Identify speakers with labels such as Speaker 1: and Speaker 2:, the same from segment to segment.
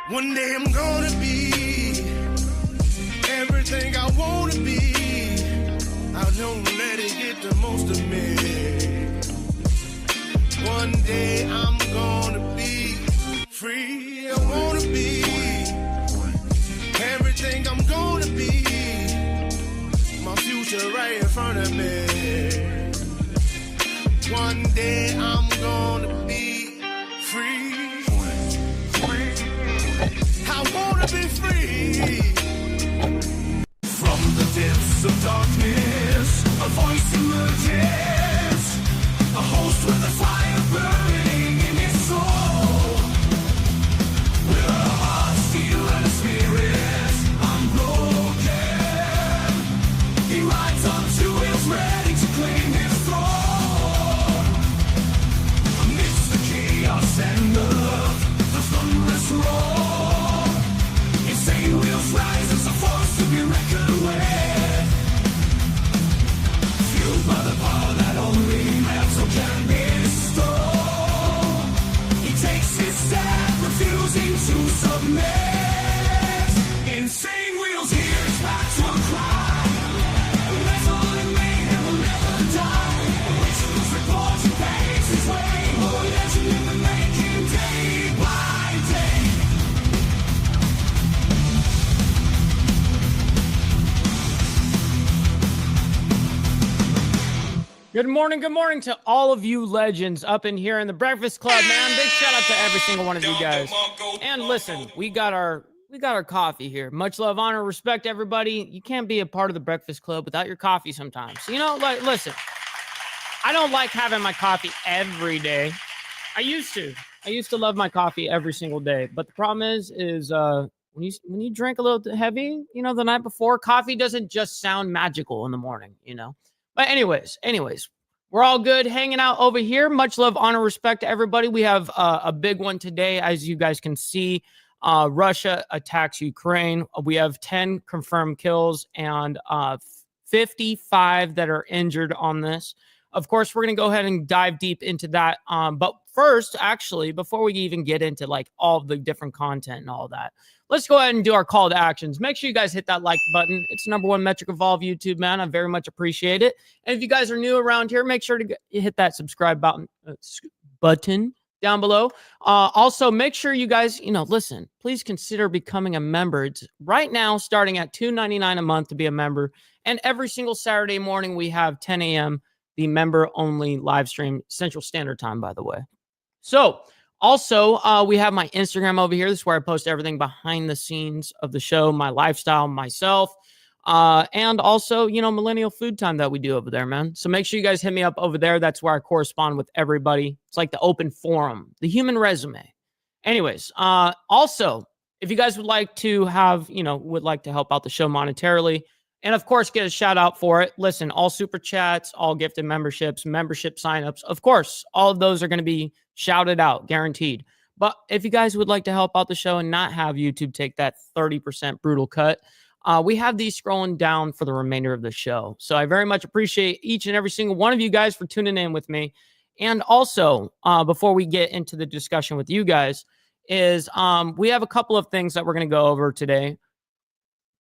Speaker 1: One day I'm gonna be everything I wanna be. I don't let it get the most of me. One day I'm gonna be free. I wanna be everything I'm gonna be. My future right in front of me. One day I'm gonna be free. I wanna be free. From the depths of darkness, a voice emerges. A host with a fire burning in his soul. With a heart, steel, and a spirit unbroken. He rides on two wheels, ready to claim his throne. Amidst the chaos and the thunderous roar, insane wheels rise as a force to be reckoned with. Fueled by the power that only metal can bestow. He takes his stand, refusing to submit. Insane wheels hear his battle cry. Metal and mayhem will never die. Rituals report and paves his way. More legend in the making, day by day.
Speaker 2: Good morning to all of you legends up in here in the Breakfast Club, man. Big shout out to every single one of you guys. And listen, we got our coffee here. Much love, honor, respect, everybody. You can't be a part of the Breakfast Club without your coffee sometimes. You know, like, listen, I don't like having my coffee every day. I used to love my coffee every single day. But the problem is when you drink a little heavy, you know, the night before, coffee doesn't just sound magical in the morning, you know. But anyways, we're all good hanging out over here. Much love, honor, respect to everybody. We have a big one today, as you guys can see. Russia attacks Ukraine. We have 10 confirmed kills and 55 that are injured on this. Of course, we're going to go ahead and dive deep into that. But first, actually, before we even get into like all the different content and all that, let's go ahead and do our call to actions. Make sure you guys hit that like button. It's the #1 metric of all of YouTube, man. I very much appreciate it. And if you guys are new around here, make sure to hit that subscribe button down below. Also, make sure you guys, listen, please consider becoming a member. It's right now starting at $2.99 a month to be a member. And every single Saturday morning, we have 10 a.m., the member-only live stream, Central Standard Time, by the way. So, also, we have my Instagram over here. This is where I post everything behind the scenes of the show, my lifestyle, myself, and also, Millennial Food Time that we do over there, man. So make sure you guys hit me up over there. That's where I correspond with everybody. It's like the open forum, the human resume. Anyways, also, if you guys would like to have, would like to help out the show monetarily, and of course, get a shout out for it. Listen, all super chats, all gifted memberships, membership signups. Of course, all of those are going to be shouted out, guaranteed. But if you guys would like to help out the show and not have YouTube take that 30% brutal cut, we have these scrolling down for the remainder of the show. So I very much appreciate each and every single one of you guys for tuning in with me. And also, before we get into the discussion with you guys, is we have a couple of things that we're going to go over today.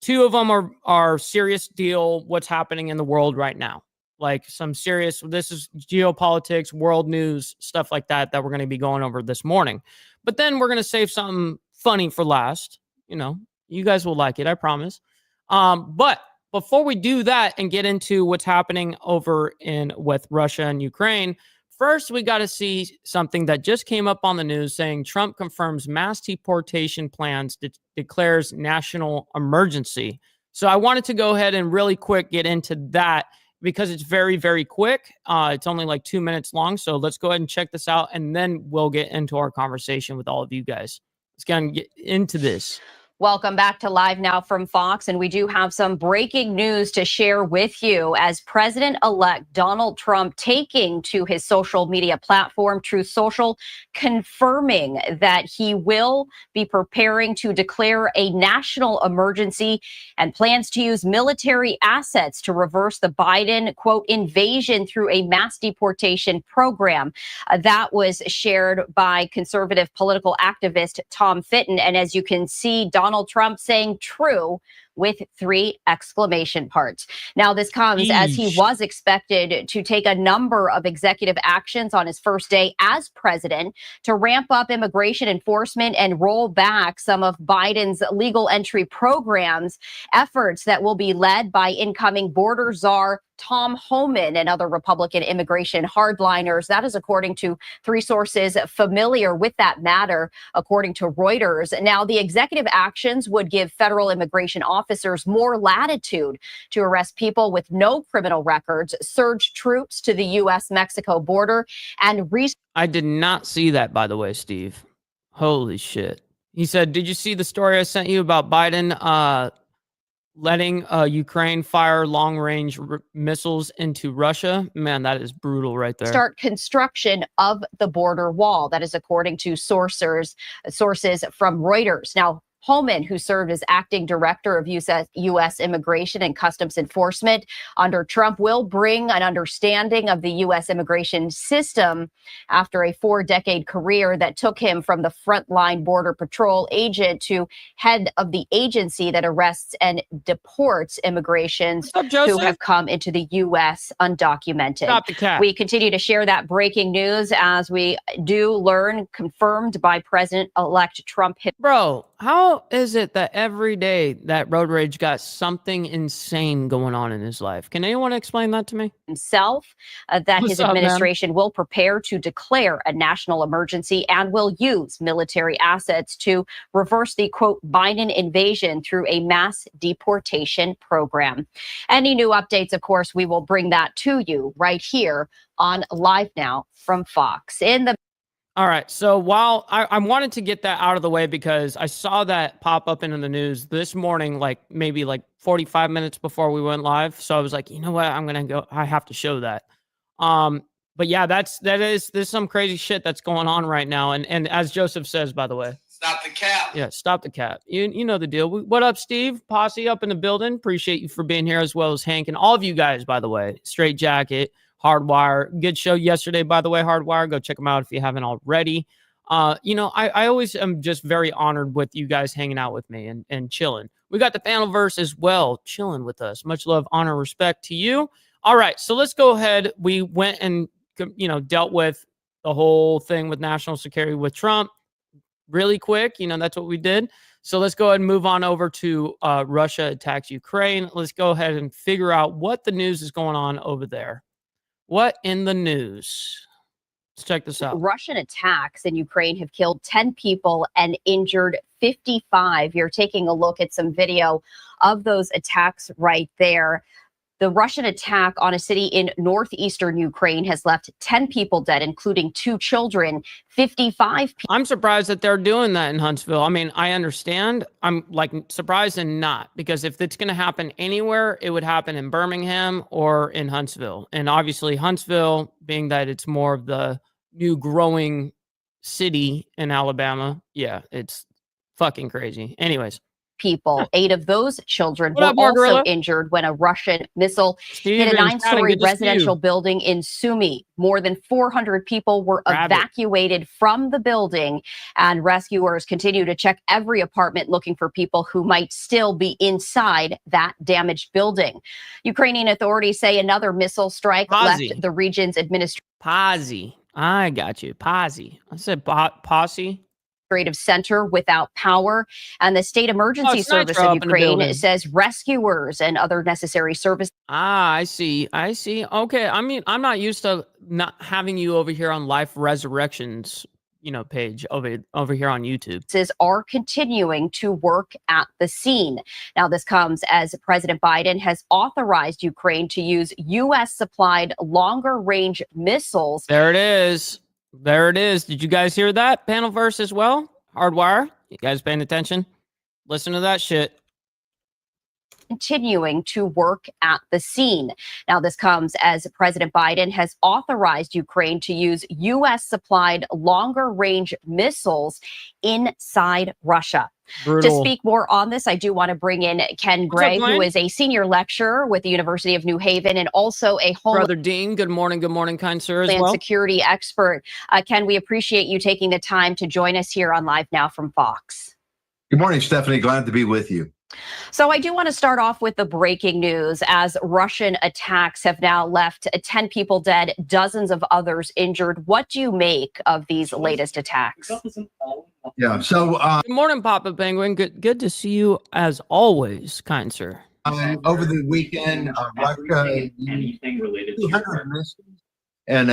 Speaker 2: Two of them are serious deal, what's happening in the world right now. Like some serious, this is geopolitics, world news, stuff like that we're going to be going over this morning. But then we're going to save something funny for last. You guys will like it, I promise. But before we do that and get into what's happening over with Russia and Ukraine, first we got to see something that just came up on the news saying Trump confirms mass deportation plans, declares national emergency. So I wanted to go ahead and really quick get into that because it's very, very quick. It's only like 2 minutes long. So let's go ahead and check this out, and then we'll get into our conversation with all of you guys. Let's get into this.
Speaker 3: Welcome back to Live Now from Fox, and we do have some breaking news to share with you as President-elect Donald Trump taking to his social media platform, Truth Social, confirming that he will be preparing to declare a national emergency and plans to use military assets to reverse the Biden, quote, invasion through a mass deportation program. That was shared by conservative political activist Tom Fitton. And as you can see, Donald Trump saying true with 3 exclamation parts. Now, this comes as he was expected to take a number of executive actions on his first day as president to ramp up immigration enforcement and roll back some of Biden's legal entry programs, efforts that will be led by incoming border czar Tom Homan and other Republican immigration hardliners. That is according to 3 sources familiar with that matter, according to Reuters. Now, the executive actions would give federal immigration officers more latitude to arrest people with no criminal records, surge troops to the U.S.-Mexico border, and
Speaker 2: I did not see that, by the way, Steve. Holy shit. He said, did you see the story I sent you about Biden letting Ukraine fire long-range missiles into Russia? Man, that is brutal right there.
Speaker 3: Start construction of the border wall. That is according to sources from Reuters. Now, Homan, who served as acting director of U.S. Immigration and Customs Enforcement under Trump, will bring an understanding of the U.S. immigration system after a 4-decade career that took him from the frontline Border Patrol agent to head of the agency that arrests and deports immigrants who have come into the U.S. undocumented.
Speaker 2: Stop the cat.
Speaker 3: We continue to share that breaking news as we do learn, confirmed by President-elect Trump.
Speaker 2: Bro, how is it that every day that road rage got something insane going on in his life? Can anyone explain that to me?
Speaker 3: Himself, that his administration will prepare to declare a national emergency and will use military assets to reverse the, quote, Biden invasion through a mass deportation program. Any new updates, of course, we will bring that to you right here on Live Now from Fox.
Speaker 2: All right. So while I wanted to get that out of the way because I saw that pop up into the news this morning, like maybe like 45 minutes before we went live. So I was like, you know what? I'm going to go. I have to show that. But yeah, there's some crazy shit that's going on right now. And as Joseph says, by the way,
Speaker 1: Stop the cap.
Speaker 2: Yeah, stop the cap. You know the deal. What up, Steve? Posse up in the building. Appreciate you for being here, as well as Hank and all of you guys, by the way. Straight Jacket, Hardwire. Good show yesterday, by the way, Hardwire. Go check them out if you haven't already. I always am just very honored with you guys hanging out with me and chilling. We got the Panelverse as well, chilling with us. Much love, honor, respect to you. All right, so let's go ahead. We went and, dealt with the whole thing with national security with Trump really quick. That's what we did. So let's go ahead and move on over to Russia attacks Ukraine. Let's go ahead and figure out what the news is going on over there. What in the news? Let's check this out.
Speaker 3: Russian attacks in Ukraine have killed 10 people and injured 55. You're taking a look at some video of those attacks right there. The Russian attack on a city in northeastern Ukraine has left 10 people dead, including 2 children, 55 people.
Speaker 2: I'm surprised that they're doing that in Huntsville. I mean, I understand. I'm surprised and not, because if it's going to happen anywhere, it would happen in Birmingham or in Huntsville. And obviously Huntsville, being that it's more of the new growing city in Alabama. Yeah, it's fucking crazy. Anyways.
Speaker 3: People. 8 of those children were also injured when a Russian missile hit a 9-story residential building in Sumy. More than 400 people were evacuated from the building, and rescuers continue to check every apartment looking for people who might still be inside that damaged building. Ukrainian authorities say another missile strike left the region's
Speaker 2: Posse. I got you. Posse. I said posse.
Speaker 3: Center without power, and the state emergency service in Ukraine says rescuers and other necessary services.
Speaker 2: I see. Okay. I mean, I'm not used to not having you over here on Life Resurrections, page over here on YouTube.
Speaker 3: Are continuing to work at the scene. Now, this comes as President Biden has authorized Ukraine to use U.S. supplied longer range missiles.
Speaker 2: There it is. Did you guys hear that? Panelverse as well? Hardwire? You guys paying attention? Listen to that shit.
Speaker 3: Continuing to work at the scene. Now, this comes as President Biden has authorized Ukraine to use U.S. supplied longer range missiles inside Russia.
Speaker 2: Brutal.
Speaker 3: To speak more on this, I do want to bring in Ken Gray, who is a senior lecturer with the University of New Haven and also a
Speaker 2: Brother Dean, good morning, kind sir, as
Speaker 3: Homeland
Speaker 2: well.
Speaker 3: Security expert. Ken, we appreciate you taking the time to join us here on Live Now from Fox.
Speaker 4: Good morning, Stephanie. Glad to be with you.
Speaker 3: So I do want to start off with the breaking news as Russian attacks have now left 10 people dead, dozens of others injured. What do you make of these latest attacks?
Speaker 4: Yeah. So
Speaker 2: Good morning, Papa Penguin. Good to see you as always, kind sir.
Speaker 4: over the weekend, Russia used 200 missiles and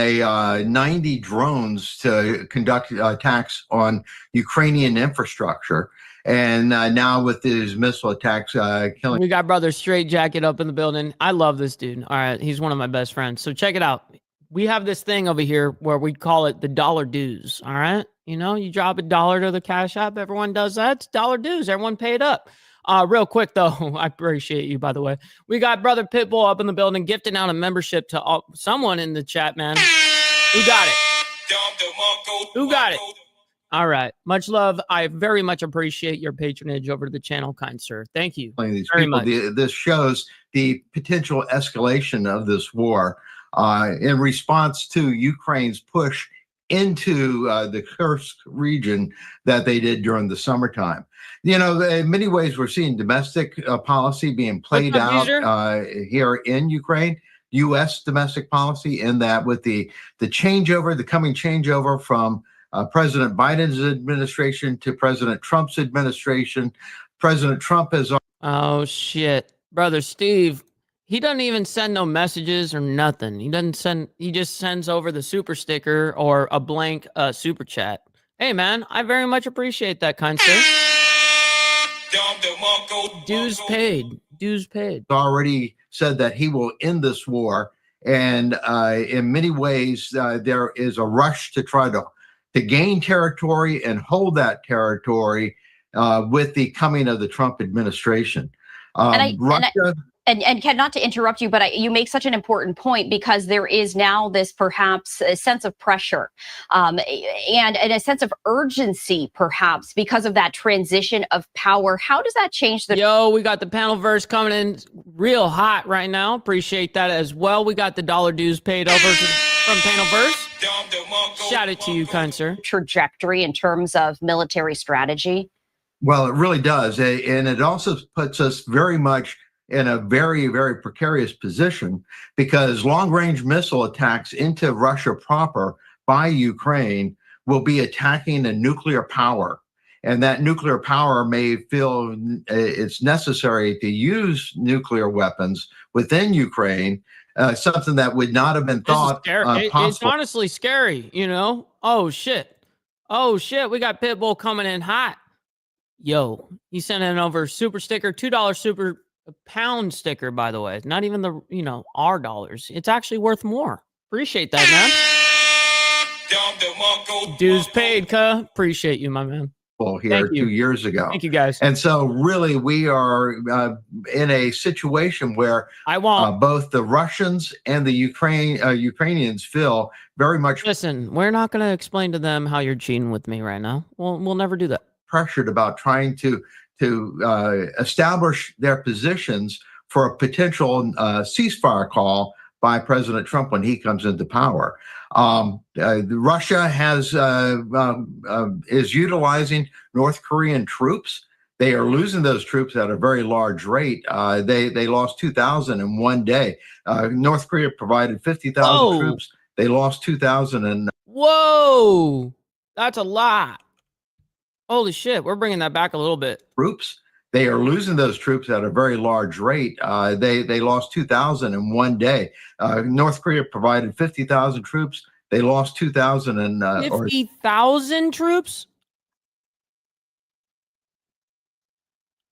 Speaker 4: 90 drones to conduct attacks on Ukrainian infrastructure. And now with these missile attacks killing.
Speaker 2: We got Brother Straight Jacket up in the building. I love this dude. All right. He's one of my best friends. So check it out. We have this thing over here where we call it the dollar dues. All right. You know, you drop $1 to the Cash App. Everyone does that. It's dollar dues. Everyone paid up. Real quick, though, I appreciate you, by the way. We got Brother Pitbull up in the building, gifting out a membership to someone in the chat, man. Who got it? Who got it? All right. Much love. I very much appreciate your patronage over to the channel, kind sir. Thank you
Speaker 4: These
Speaker 2: very
Speaker 4: people.
Speaker 2: much.
Speaker 4: This shows the potential escalation of this war in response to Ukraine's push into the Kursk region that they did during the summertime. You know, in many ways, we're seeing domestic policy being played out here in Ukraine. U.S. domestic policy in that with the changeover, the coming changeover from President Biden's administration to President Trump's administration. President Trump is.
Speaker 2: Oh, shit. Brother Steve, he doesn't even send no messages or nothing. He just sends over the super sticker or a blank super chat. Hey, man, I very much appreciate that, kind sir. Dues paid. Dues paid.
Speaker 4: Already said that he will end this war. And in many ways, there is a rush to try to gain territory and hold that territory with the coming of the Trump administration. Russia.
Speaker 3: And Ken, not to interrupt you, but you make such an important point because there is now this perhaps a sense of pressure and a sense of urgency, perhaps, because of that transition of power. How does that change the...
Speaker 2: Yo, we got the panel verse coming in real hot right now. Appreciate that as well. We got the dollar dues paid over from panel verse. Shout it to you, kind sir.
Speaker 3: Trajectory in terms of military strategy?
Speaker 4: Well, it really does. And it also puts us very much in a very, very precarious position because long-range missile attacks into Russia proper by Ukraine will be attacking a nuclear power. And that nuclear power may feel it's necessary to use nuclear weapons within Ukraine, something that would not have been thought possible.
Speaker 2: It's honestly scary, you know? Oh, shit. Oh, shit. We got Pitbull coming in hot. Yo, he's sending over super sticker, $2 super pound sticker, by the way. Not even the, our dollars. It's actually worth more. Appreciate that, man. Dues paid, cuh. Appreciate you, my man.
Speaker 4: Here 2 years ago.
Speaker 2: Thank you, guys.
Speaker 4: And so really we are in a situation where both the Russians and the Ukrainians feel very much...
Speaker 2: Listen, we're not going to explain to them how you're cheating with me right now. We'll never do that.
Speaker 4: Pressured about trying to establish their positions for a potential ceasefire call by President Trump when he comes into power. Russia is utilizing North Korean troops. They are losing those troops at a very large rate. They lost 2,000 in one day. North Korea provided 50,000 troops. They lost 2,000.
Speaker 2: Whoa, that's a lot. Holy shit, we're bringing that back a little bit.
Speaker 4: Troops. They are losing those troops at a very large rate. They lost 2,000 in one day. North Korea provided 50,000 troops. They lost 2,000 and
Speaker 2: 50,000 troops.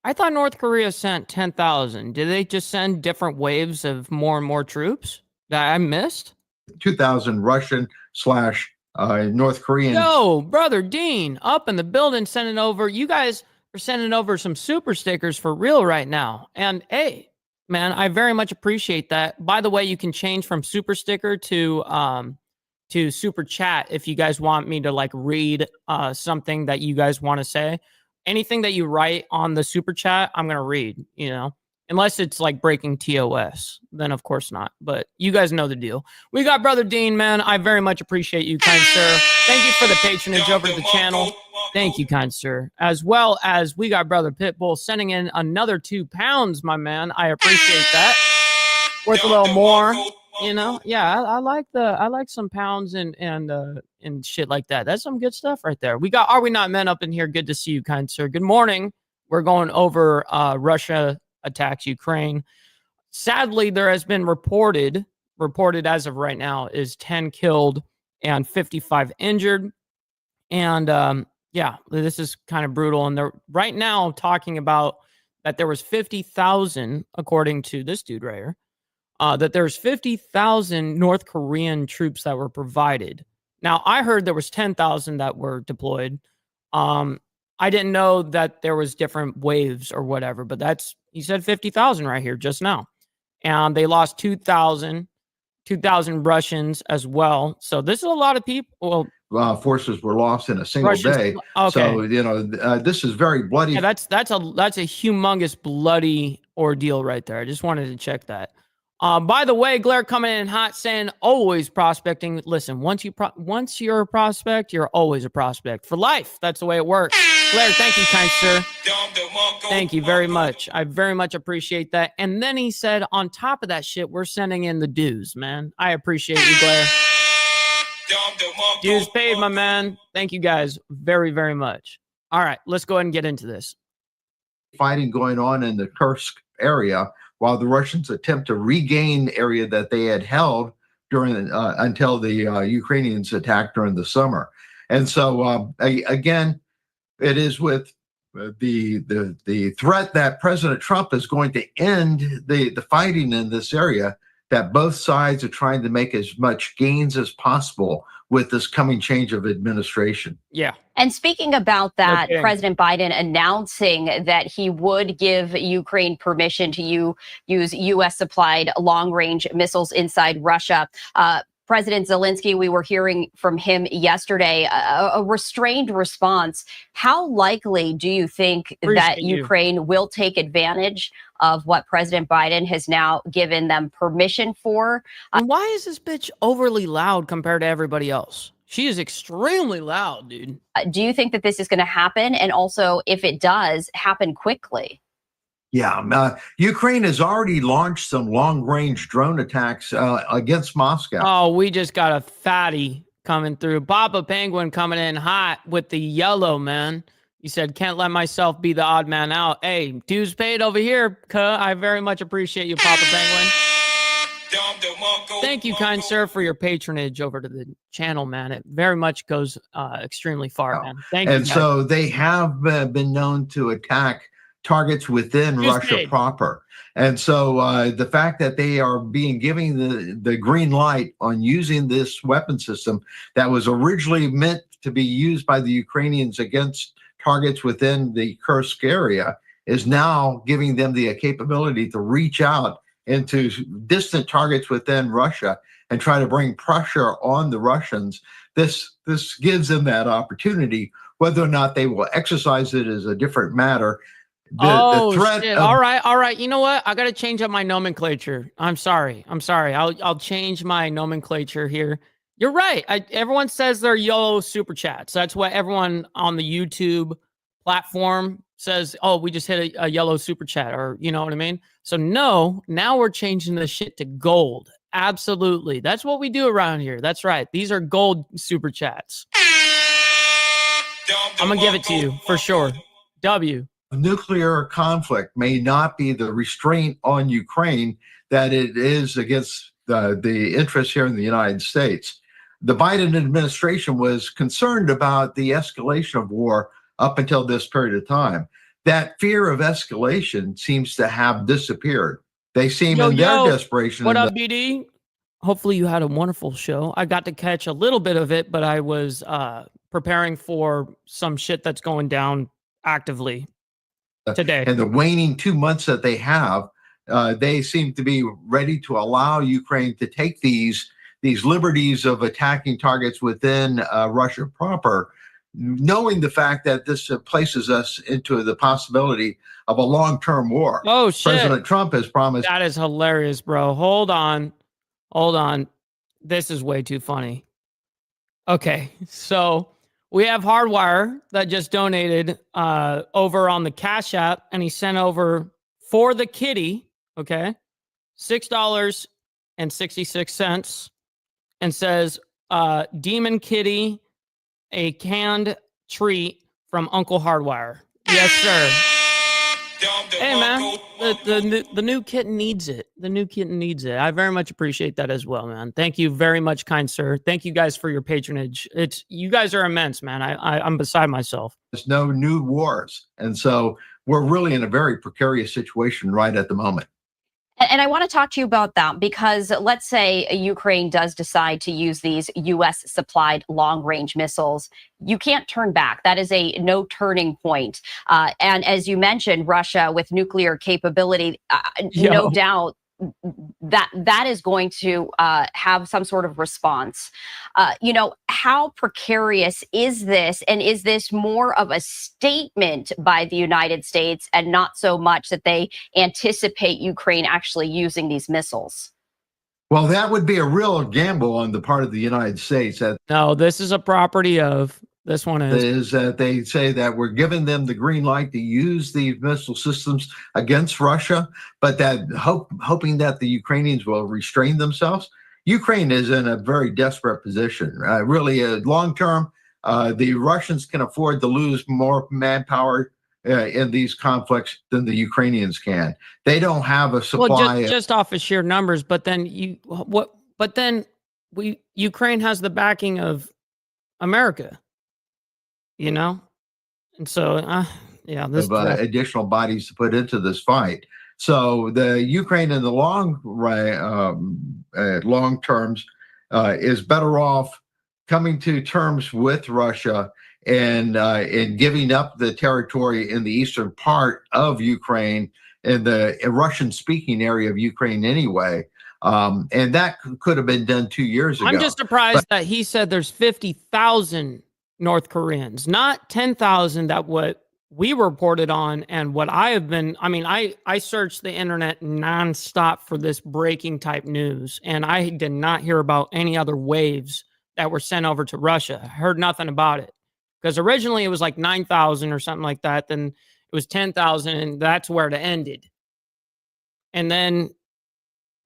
Speaker 2: I thought North Korea sent 10,000. Did they just send different waves of more and more troops that I missed?
Speaker 4: 2,000 Russian / North Korean.
Speaker 2: Yo, brother Dean, up in the building, sending over. You guys, We're sending over some super stickers for real right now. And hey, man, I very much appreciate that. By the way, you can change from super sticker to super chat if you guys want me to like read something that you guys want to say. Anything that you write on the super chat, I'm gonna read, you know. Unless it's like breaking TOS, then of course not. But you guys know the deal. We got Brother Dean, man. I very much appreciate you, kind sir. Thank you for the patronage over to the channel. Thank you, kind sir. As well as we got Brother Pitbull sending in another £2, my man. I appreciate that. Worth a little more, you know. Yeah, I like some pounds and shit like that. That's some good stuff right there. We got Are We Not Men up in here. Good to see you, kind sir. Good morning. We're going over Russia attacks Ukraine. Sadly, there has been reported as of right now is 10 killed and 55 injured. And yeah, this is kind of brutal. And they're right now talking about that there was 50,000, according to this dude right here, that there's 50,000 North Korean troops that were provided. Now, I heard there was 10,000 that were deployed. I didn't know that there was different waves or whatever, but he said 50,000 right here just now. And they lost 2,000 Russians as well. So this is a lot of people. Well,
Speaker 4: forces were lost in a single day. Okay. So, you know, this is very bloody.
Speaker 2: Yeah, that's a humongous bloody ordeal right there. I just wanted to check that. By the way, Glare coming in hot saying always prospecting. Listen, once you're a prospect, you're always a prospect for life. That's the way it works. Glare, thank you, kind sir. Thank you very much. I very much appreciate that. And then he said, on top of that shit, we're sending in the dues, man. I appreciate you, Glare. Dues paid, my man. Thank you guys very, very much. All right, let's go ahead and get into this.
Speaker 4: Fighting going on in the Kursk area, while the Russians attempt to regain area that they had held during until the Ukrainians attacked during the summer. And so again, it is with the threat that President Trump is going to end the fighting in this area, that both sides are trying to make as much gains as possible with this coming change of administration.
Speaker 2: Yeah.
Speaker 3: And speaking about that, President Biden announcing that he would give Ukraine permission to use U.S. supplied long range missiles inside Russia. President Zelensky, we were hearing from him yesterday, a restrained response. How likely do you think that Ukraine will take advantage of what President Biden has now given them permission for?
Speaker 2: And why is this bitch overly loud compared to everybody else? She is extremely loud, dude.
Speaker 3: Do you think that this is going to happen? And also, if it does, happen quickly?
Speaker 4: Yeah, Ukraine has already launched some long-range drone attacks against Moscow.
Speaker 2: Oh, we just got a fatty coming through. Papa Penguin coming in hot with the yellow, man. He said, can't let myself be the odd man out. Hey, dues paid over here, cuh. I very much appreciate you, Papa Penguin. Thank you, kind sir, for your patronage over to the channel, man. It very much goes extremely far, man. Thank you.
Speaker 4: And so they have been known to attack targets within Russia proper. And so the fact that they are giving the green light on using this weapon system that was originally meant to be used by the Ukrainians against targets within the Kursk area is now giving them the capability to reach out into distant targets within Russia and try to bring pressure on the Russians. This gives them that opportunity. Whether or not they will exercise it is a different matter.
Speaker 2: The threat shit. All right. You know what? I got to change up my nomenclature. I'm sorry. I'll change my nomenclature here. You're right. Everyone says they're yellow super chats. That's what everyone on the YouTube platform says. Oh, we just hit a yellow super chat, or you know what I mean? So no, now we're changing the shit to gold. Absolutely. That's what we do around here. That's right. These are gold super chats. I'm going to give it to you for sure. W.
Speaker 4: Nuclear conflict may not be the restraint on Ukraine that it is against the interests here in the United States. The Biden administration was concerned about the escalation of war up until this period of time. That fear of escalation seems to have disappeared. They seem in their desperation.
Speaker 2: What up, BD? Hopefully you had a wonderful show. I got to catch a little bit of it, but I was preparing for some shit that's going down actively today.
Speaker 4: In the waning 2 months that they have, they seem to be ready to allow Ukraine to take these liberties of attacking targets within Russia proper, knowing the fact that this places us into the possibility of a long-term war.
Speaker 2: Oh, shit.
Speaker 4: President Trump has promised.
Speaker 2: That is hilarious, bro. Hold on. This is way too funny. Okay, so we have Hardwire that just donated over on the Cash App, and he sent over for the kitty, okay, $6.66, and says, Demon Kitty, a canned treat from Uncle Hardwire. Yes, sir. Hey, man, the new kitten needs it. The new kitten needs it. I very much appreciate that as well, man. Thank you very much, kind sir. Thank you guys for your patronage. You guys are immense, man. I'm beside myself.
Speaker 4: There's no new wars. And so we're really in a very precarious situation right at the moment.
Speaker 3: And I want to talk to you about that because let's say Ukraine does decide to use these U.S. supplied long range missiles. You can't turn back. That is a no turning point. And as you mentioned, Russia with nuclear capability, no doubt that is going to have some sort of response. How precarious is this? And is this more of a statement by the United States and not so much that they anticipate Ukraine actually using these missiles?
Speaker 4: Well, that would be a real gamble on the part of the United States.
Speaker 2: No, this is a property of. This one
Speaker 4: is that they say that we're giving them the green light to use these missile systems against Russia, but that hoping that the Ukrainians will restrain themselves. Ukraine is in a very desperate position. Really, long term, the Russians can afford to lose more manpower in these conflicts than the Ukrainians can. They don't have a supply.
Speaker 2: Well, just off of sheer numbers, but then Ukraine has the backing of America. And so, this
Speaker 4: additional bodies to put into this fight. So the Ukraine in the long terms is better off coming to terms with Russia and giving up the territory in the eastern part of Ukraine, in the Russian-speaking area of Ukraine anyway. And that could have been done 2 years ago.
Speaker 2: I'm just surprised that he said there's 50,000 North Koreans, not 10,000 that what we reported on and what I have been. I mean, I searched the internet nonstop for this breaking type news, and I did not hear about any other waves that were sent over to Russia. I heard nothing about it because originally it was like 9,000 or something like that. Then it was 10,000, and that's where it ended. And then,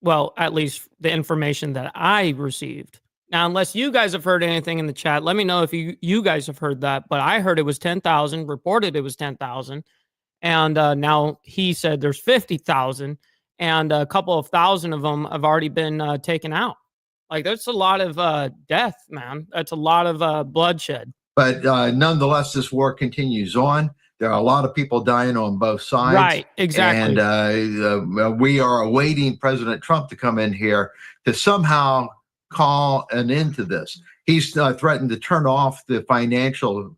Speaker 2: well, at least the information that I received. Now, unless you guys have heard anything in the chat, let me know if you guys have heard that. But I heard it was 10,000, reported it was 10,000. And now he said there's 50,000, and a couple of thousand of them have already been taken out. Like, that's a lot of death, man. That's a lot of bloodshed.
Speaker 4: But nonetheless, this war continues on. There are a lot of people dying on both sides.
Speaker 2: Right, exactly.
Speaker 4: And we are awaiting President Trump to come in here to somehow call an end to this. He's threatened to turn off the financial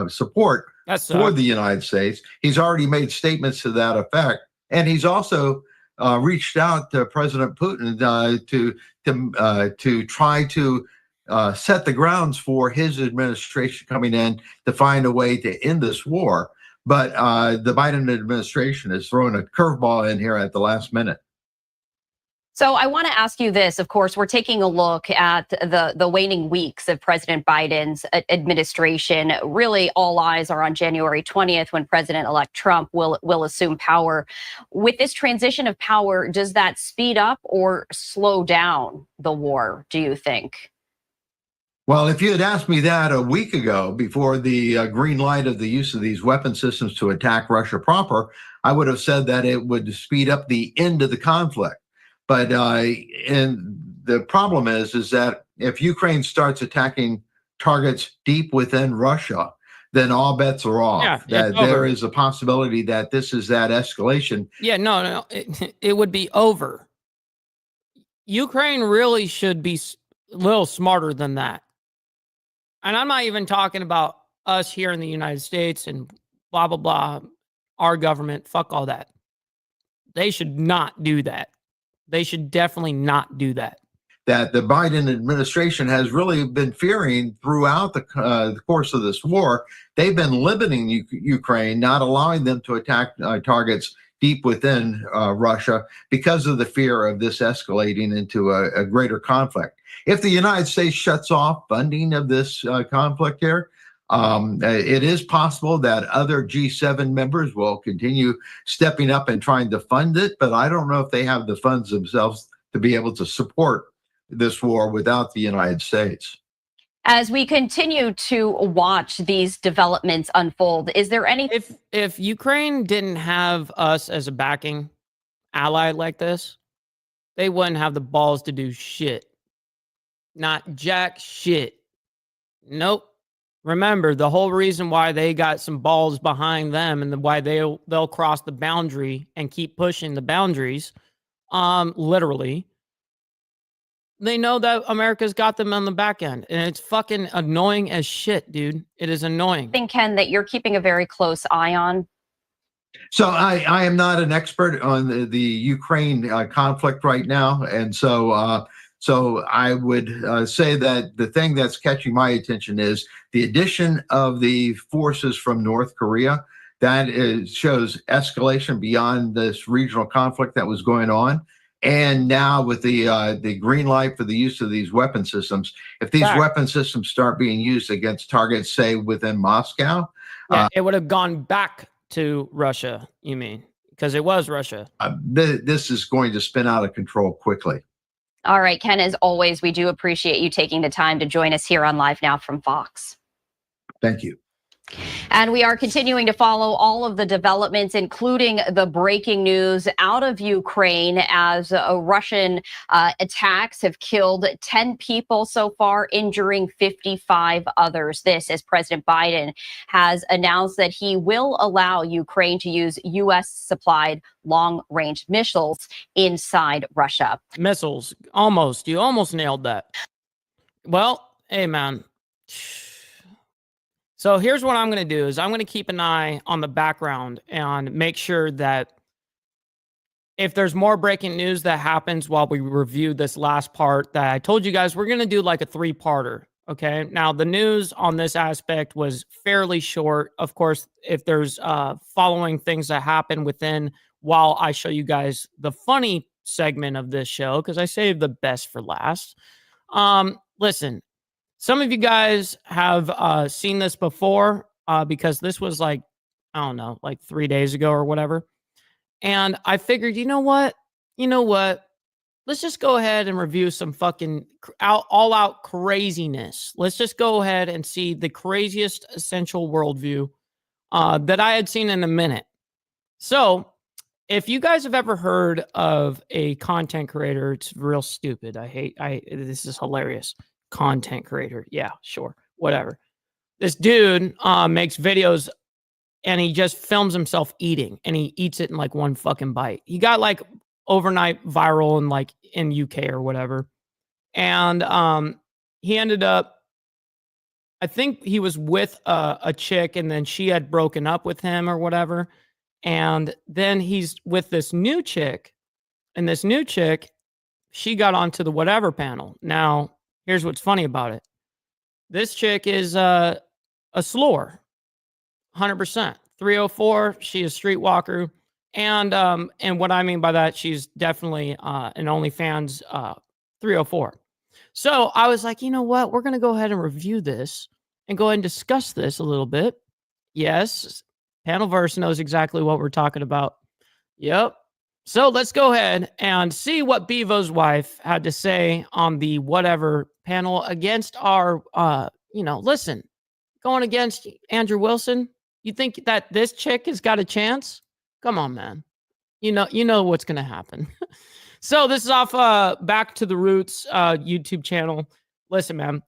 Speaker 4: support for the United States. He's already made statements to that effect, and he's also reached out to President Putin to try to set the grounds for his administration coming in to find a way to end this war. But the Biden administration is throwing a curveball in here at the last minute.
Speaker 3: So I want to ask you this. Of course, we're taking a look at the waning weeks of President Biden's administration. Really, all eyes are on January 20th when President-elect Trump will assume power. With this transition of power, does that speed up or slow down the war, do you think?
Speaker 4: Well, if you had asked me that a week ago, before the green light of the use of these weapon systems to attack Russia proper, I would have said that it would speed up the end of the conflict. But and the problem is that if Ukraine starts attacking targets deep within Russia, then all bets are off.
Speaker 2: Yeah,
Speaker 4: that there is a possibility that this is that escalation.
Speaker 2: Yeah, no, it would be over. Ukraine really should be a little smarter than that. And I'm not even talking about us here in the United States and blah, blah, blah. our government, fuck all that. They should not do that. They should definitely not do that.
Speaker 4: That the Biden administration has really been fearing throughout the course of this war. They've been limiting Ukraine, not allowing them to attack targets deep within Russia because of the fear of this escalating into a greater conflict. If the United States shuts off funding of this conflict here, it is possible that other G7 members will continue stepping up and trying to fund it, but I don't know if they have the funds themselves to be able to support this war without the United States.
Speaker 3: As we continue to watch these developments unfold, is there any...
Speaker 2: If Ukraine didn't have us as a backing ally like this, they wouldn't have the balls to do shit. Not jack shit. Nope. Remember, the whole reason why they got some balls behind them and why they'll cross the boundary and keep pushing the boundaries, literally, they know that America's got them on the back end, and it's fucking annoying as shit, dude. It is annoying.
Speaker 3: I think, Ken, that you're keeping a very close eye on?
Speaker 4: So I am not an expert on the Ukraine conflict right now, and so I would say that the thing that's catching my attention is the addition of the forces from North Korea. That shows escalation beyond this regional conflict that was going on. And now with the green light for the use of these weapon systems, if these weapon systems start being used against targets, say, within Moscow.
Speaker 2: It would have gone back to Russia, you mean? Because it was Russia.
Speaker 4: This is going to spin out of control quickly.
Speaker 3: All right, Ken, as always, we do appreciate you taking the time to join us here on Live Now from Fox.
Speaker 4: Thank you.
Speaker 3: And we are continuing to follow all of the developments, including the breaking news out of Ukraine as Russian attacks have killed 10 people so far, injuring 55 others. This as President Biden has announced that he will allow Ukraine to use U.S.-supplied long-range missiles inside Russia.
Speaker 2: Missiles. Almost. You almost nailed that. Well, hey, man. So here's what I'm going to do is I'm going to keep an eye on the background and make sure that if there's more breaking news that happens while we review this last part that I told you guys, we're going to do like a 3-parter. Okay. Now the news on this aspect was fairly short. Of course, if there's following things that happen within while I show you guys the funny segment of this show, because I saved the best for last. Listen. Some of you guys have seen this before because this was like, I don't know, like 3 days ago or whatever. And I figured, you know what? Let's just go ahead and review some fucking all-out craziness. Let's just go ahead and see the craziest essential worldview that I had seen in a minute. So if you guys have ever heard of a content creator, it's real stupid. This is hilarious. Content creator. Yeah, sure. Whatever. This dude makes videos and he just films himself eating and he eats it in like one fucking bite. He got like overnight viral in UK or whatever. And he ended up, I think he was with a chick and then she had broken up with him or whatever. And then he's with this new chick and this new chick, she got onto the whatever panel. Now, here's what's funny about it. This chick is a slore, 100%. 304, she is streetwalker. And what I mean by that, she's definitely an OnlyFans 304. So I was like, you know what? We're going to go ahead and review this and go ahead and discuss this a little bit. Yes, Panelverse knows exactly what we're talking about. Yep. So let's go ahead and see what Bevo's wife had to say on the whatever panel against our, listen, going against Andrew Wilson. You think that this chick has got a chance? Come on, man. You know what's going to happen. So this is off Back to the Roots YouTube channel. Listen, man,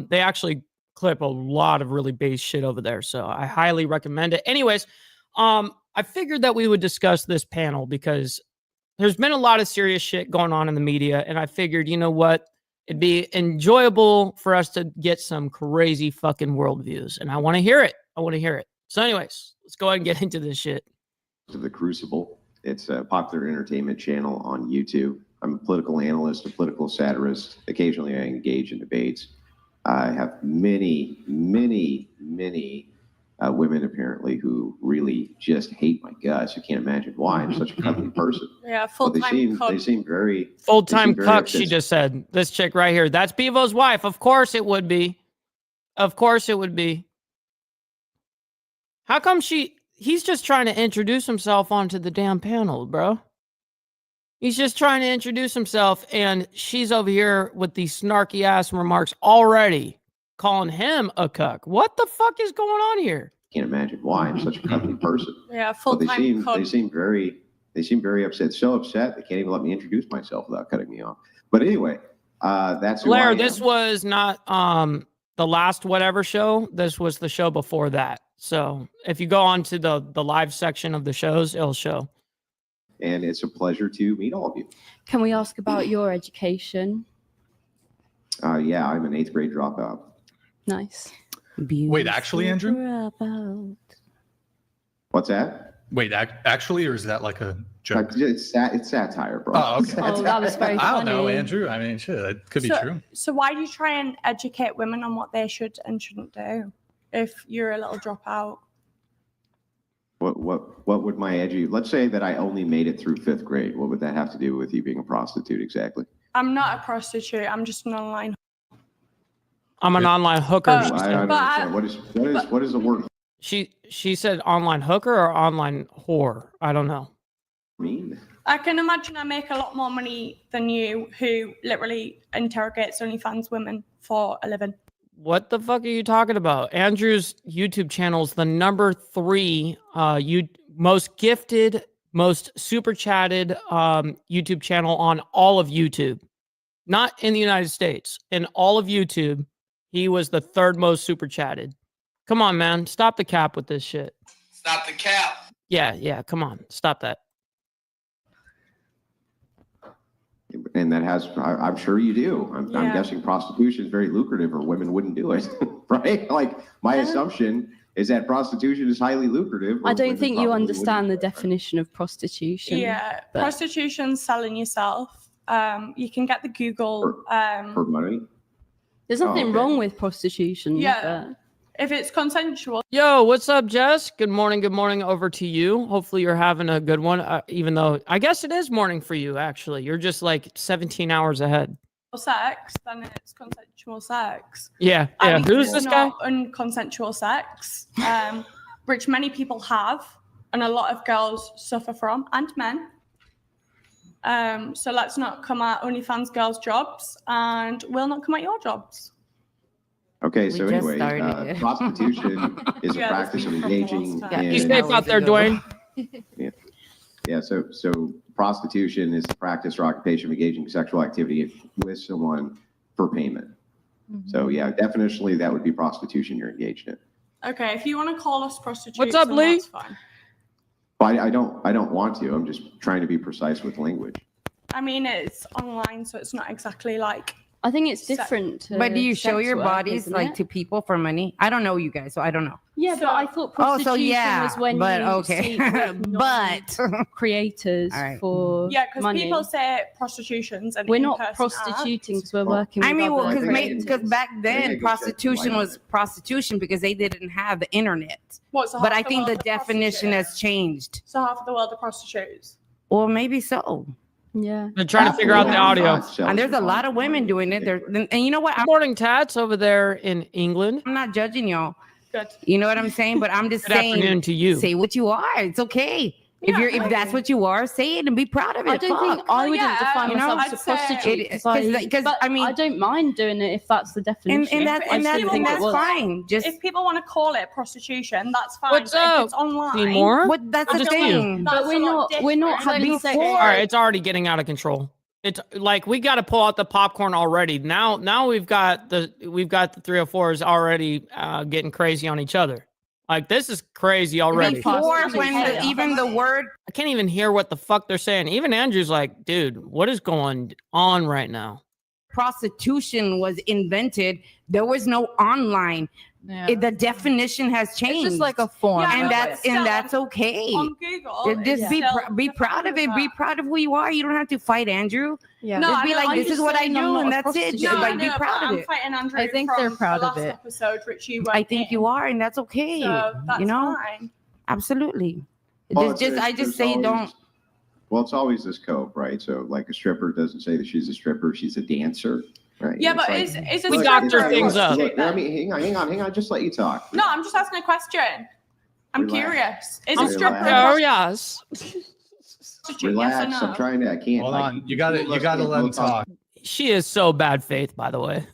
Speaker 2: they actually clip a lot of really base shit over there. So I highly recommend it. Anyways, I figured that we would discuss this panel because there's been a lot of serious shit going on in the media. And I figured, you know what? It'd be enjoyable for us to get some crazy fucking worldviews. And I want to hear it. So anyways, let's go ahead and get into this shit.
Speaker 5: To The Crucible. It's a popular entertainment channel on YouTube. I'm a political analyst, a political satirist. Occasionally I engage in debates. I have many women apparently who really just hate my guts. You can't imagine why. I'm such a cuddly person.
Speaker 6: Yeah,
Speaker 5: But they
Speaker 6: full-time
Speaker 5: seem very
Speaker 2: Full-time
Speaker 5: very
Speaker 2: cuck, she
Speaker 5: upset.
Speaker 2: just said. This chick right here. That's Bevo's wife. Of course it would be. Of course it would be. How come he's just trying to introduce himself onto the damn panel, bro? He's just trying to introduce himself, and she's over here with these snarky ass remarks already, calling him a cuck. What the fuck is going on here?
Speaker 5: Can't imagine why. I'm such a cuddly person.
Speaker 6: Yeah,
Speaker 5: But they
Speaker 6: full-time
Speaker 5: seem very upset. So upset they can't even let me introduce myself without cutting me off. But anyway, that's who I
Speaker 2: Blair,
Speaker 5: am.
Speaker 2: this was not the last whatever show. This was the show before that. So if you go on to the live section of the shows, it'll show.
Speaker 5: And it's a pleasure to meet all of you.
Speaker 7: Can we ask about your education?
Speaker 5: Yeah, I'm an 8th grade dropout.
Speaker 7: Nice.
Speaker 8: Wait, actually, Andrew?
Speaker 7: Dropout.
Speaker 5: What's that?
Speaker 8: Wait, actually, or is that like a joke?
Speaker 5: It's satire, bro.
Speaker 8: Oh, okay.
Speaker 7: Oh, that was very
Speaker 8: I don't know,
Speaker 7: funny.
Speaker 8: Andrew. I mean, shit, it could be true.
Speaker 6: So why do you try and educate women on what they should and shouldn't do if you're a little dropout?
Speaker 5: What would my let's say that I only made it through 5th grade. What would that have to do with you being a prostitute exactly?
Speaker 6: I'm not a prostitute. I'm just an online.
Speaker 2: I'm an online hooker.
Speaker 6: Oh,
Speaker 2: she
Speaker 5: I
Speaker 2: said.
Speaker 5: don't
Speaker 6: But
Speaker 5: understand. What is the word
Speaker 2: She said online hooker or online whore. I don't know.
Speaker 5: mean?
Speaker 6: I can imagine I make a lot more money than you, who literally interrogates OnlyFans women for a living.
Speaker 2: What the fuck are you talking about? Andrew's YouTube channel is the number 3 most gifted, most super chatted YouTube channel on all of YouTube. Not in the United States. In all of YouTube, he was the 3rd most super chatted. Come on, man. Stop the cap with this shit.
Speaker 1: Stop the cap.
Speaker 2: Yeah, come on. Stop that.
Speaker 5: And that has, I'm sure you do. I'm
Speaker 6: Yeah.
Speaker 5: guessing prostitution is very lucrative or women wouldn't do it, right? Like my assumption is that prostitution is highly lucrative. or
Speaker 7: I don't
Speaker 5: women
Speaker 7: think you
Speaker 5: probably
Speaker 7: understand the
Speaker 5: wouldn't do it, right?
Speaker 7: definition of prostitution.
Speaker 6: Yeah,
Speaker 7: but-
Speaker 6: prostitution's selling yourself. You can get the Google.
Speaker 5: For money.
Speaker 7: There's
Speaker 5: Oh,
Speaker 7: nothing
Speaker 5: okay.
Speaker 7: wrong with prostitution.
Speaker 6: Yeah.
Speaker 7: but-
Speaker 6: If it's consensual.
Speaker 2: Yo, what's up, Jess? Good morning. Good morning over to you. Hopefully you're having a good one, even though I guess it is morning for you, actually. You're just like 17 hours ahead.
Speaker 6: Sex, then it's consensual sex.
Speaker 2: Yeah.
Speaker 6: And
Speaker 2: Who's
Speaker 6: it's
Speaker 2: this guy?
Speaker 6: not unconsensual sex, which many people have, and a lot of girls suffer from, and men. So let's not come at OnlyFans girls' jobs, and we'll not come at your jobs.
Speaker 5: Okay,
Speaker 9: We
Speaker 5: so
Speaker 9: just
Speaker 5: anyway,
Speaker 9: started.
Speaker 5: prostitution is
Speaker 6: Yeah,
Speaker 5: a practice of
Speaker 6: this has been
Speaker 5: engaging
Speaker 6: for a long
Speaker 9: time.
Speaker 2: You
Speaker 5: in.
Speaker 2: safe out there, Dwayne?
Speaker 5: Yeah, so prostitution is the practice or occupation of engaging in sexual activity with someone for payment. So yeah, definitionally that would be prostitution you're engaged in.
Speaker 6: Okay, if you want to call us prostitutes,
Speaker 2: What's up,
Speaker 6: then
Speaker 2: Lee?
Speaker 6: that's fine.
Speaker 5: But I don't want to. I'm just trying to be precise with language.
Speaker 6: I mean, it's online, so it's not exactly like.
Speaker 7: I think it's different. To
Speaker 9: But do you show
Speaker 7: sex
Speaker 9: your
Speaker 7: work,
Speaker 9: bodies
Speaker 7: isn't
Speaker 9: like
Speaker 7: it?
Speaker 9: to people for money? I don't know you guys, so I don't know.
Speaker 7: Yeah,
Speaker 6: So-
Speaker 7: but I thought
Speaker 9: Oh,
Speaker 7: prostitution
Speaker 9: so yeah,
Speaker 7: was when
Speaker 9: but
Speaker 7: you
Speaker 9: okay,
Speaker 7: seek
Speaker 9: but
Speaker 7: creators
Speaker 9: All right.
Speaker 7: for
Speaker 6: Yeah, because
Speaker 7: money.
Speaker 6: people say prostitutions and
Speaker 7: We're not
Speaker 6: in-person
Speaker 7: prostituting
Speaker 6: acts.
Speaker 7: because we're working.
Speaker 9: I
Speaker 7: with
Speaker 9: mean, well,
Speaker 7: other
Speaker 9: because
Speaker 7: creators.
Speaker 9: back
Speaker 5: Yeah,
Speaker 9: then
Speaker 5: good
Speaker 9: prostitution
Speaker 5: shit.
Speaker 9: was prostitution because they didn't have the internet.
Speaker 6: What, so
Speaker 9: But
Speaker 6: half
Speaker 9: I think the
Speaker 6: world are
Speaker 9: definition has
Speaker 6: prostitutes?
Speaker 9: changed.
Speaker 6: So half of the world are prostitutes.
Speaker 9: Or maybe so.
Speaker 7: Yeah.
Speaker 2: They're trying to figure out the audio.
Speaker 9: And there's a lot of women doing it. And you know what?
Speaker 2: Good morning, Tats, over there in England.
Speaker 9: I'm not judging y'all.
Speaker 6: Good.
Speaker 9: You know what I'm saying? But I'm just
Speaker 2: Good afternoon
Speaker 9: saying,
Speaker 2: to you.
Speaker 9: say what you are. It's okay.
Speaker 6: Yeah,
Speaker 9: If that's what you are, say it and be proud of it.
Speaker 7: I don't think
Speaker 9: Fuck.
Speaker 7: I wouldn't
Speaker 6: yeah,
Speaker 7: define
Speaker 9: you know,
Speaker 7: myself as a
Speaker 6: I'd say-
Speaker 7: prostitute
Speaker 9: It-
Speaker 7: because
Speaker 9: 'cause,
Speaker 7: but
Speaker 9: I mean-
Speaker 7: I don't mind doing it if that's the definition.
Speaker 9: and that's
Speaker 6: If
Speaker 9: and that's,
Speaker 6: people
Speaker 9: and
Speaker 6: want
Speaker 9: that's
Speaker 6: to-
Speaker 9: fine. Just
Speaker 6: If people want to call it prostitution, that's fine.
Speaker 2: What's
Speaker 6: but if
Speaker 2: up,
Speaker 6: it's online.
Speaker 2: Seymour?
Speaker 9: what that's
Speaker 2: Good
Speaker 9: the
Speaker 2: to see you.
Speaker 9: thing.
Speaker 6: That's
Speaker 7: But we're
Speaker 6: a lot
Speaker 7: not
Speaker 6: different.
Speaker 7: having sex.
Speaker 9: Before-
Speaker 2: All right, it's already getting out of control. It's like we got to pull out the popcorn already. Now we've got the 304s already getting crazy on each other. Like this is crazy already.
Speaker 7: Before-
Speaker 9: Before when even the word
Speaker 2: I can't even hear what the fuck they're saying. Even Andrew's like, dude, what is going on right now?
Speaker 9: prostitution was invented, there was no online.
Speaker 10: Yeah.
Speaker 9: The definition has changed.
Speaker 10: It's just like a form.
Speaker 6: Yeah,
Speaker 9: and
Speaker 6: but
Speaker 9: that's
Speaker 6: still,
Speaker 9: okay.
Speaker 6: On Google,
Speaker 9: Just
Speaker 6: it's
Speaker 9: be
Speaker 6: still
Speaker 9: be proud of it. Be proud of who you are. You don't have to fight Andrew.
Speaker 7: Yeah.
Speaker 6: No,
Speaker 9: Just
Speaker 6: I
Speaker 9: be
Speaker 6: know,
Speaker 9: like,
Speaker 6: I'm
Speaker 9: this is
Speaker 6: just
Speaker 9: what I
Speaker 7: saying I'm
Speaker 9: do,
Speaker 7: not
Speaker 9: and
Speaker 7: a
Speaker 9: that's it.
Speaker 7: prostitute.
Speaker 9: Just
Speaker 6: No,
Speaker 9: like
Speaker 6: I
Speaker 9: be
Speaker 6: know,
Speaker 9: proud
Speaker 6: but
Speaker 9: of
Speaker 6: I'm
Speaker 9: it.
Speaker 6: fighting Andrew
Speaker 10: I think
Speaker 6: from
Speaker 10: they're proud
Speaker 6: the
Speaker 10: of
Speaker 6: last
Speaker 10: it.
Speaker 6: episode, which you
Speaker 9: I
Speaker 6: went
Speaker 9: think
Speaker 6: in.
Speaker 9: you are, and that's okay.
Speaker 6: So that's
Speaker 9: you know,
Speaker 6: fine.
Speaker 9: absolutely.
Speaker 5: Well,
Speaker 9: I just say don't.
Speaker 5: Well, it's always this cope, right? So like a stripper doesn't say that she's a stripper, she's a dancer, right?
Speaker 6: Yeah,
Speaker 5: It's
Speaker 6: but
Speaker 5: like-
Speaker 6: is a
Speaker 2: We
Speaker 6: stripper
Speaker 2: doctor
Speaker 6: a
Speaker 2: things up.
Speaker 6: prostitute
Speaker 5: I
Speaker 6: then?
Speaker 5: mean, hang on, just let you talk.
Speaker 6: No, I'm just asking a question. I'm
Speaker 5: Relax.
Speaker 6: curious. Is
Speaker 5: Relax.
Speaker 6: a stripper
Speaker 2: Oh
Speaker 6: a
Speaker 2: yes.
Speaker 6: prostitute?
Speaker 5: Relax,
Speaker 6: Yes or no?
Speaker 5: I'm trying to, I can't.
Speaker 8: Hold
Speaker 5: like,
Speaker 8: on. You gotta let him talk.
Speaker 2: She is so bad faith, by the way.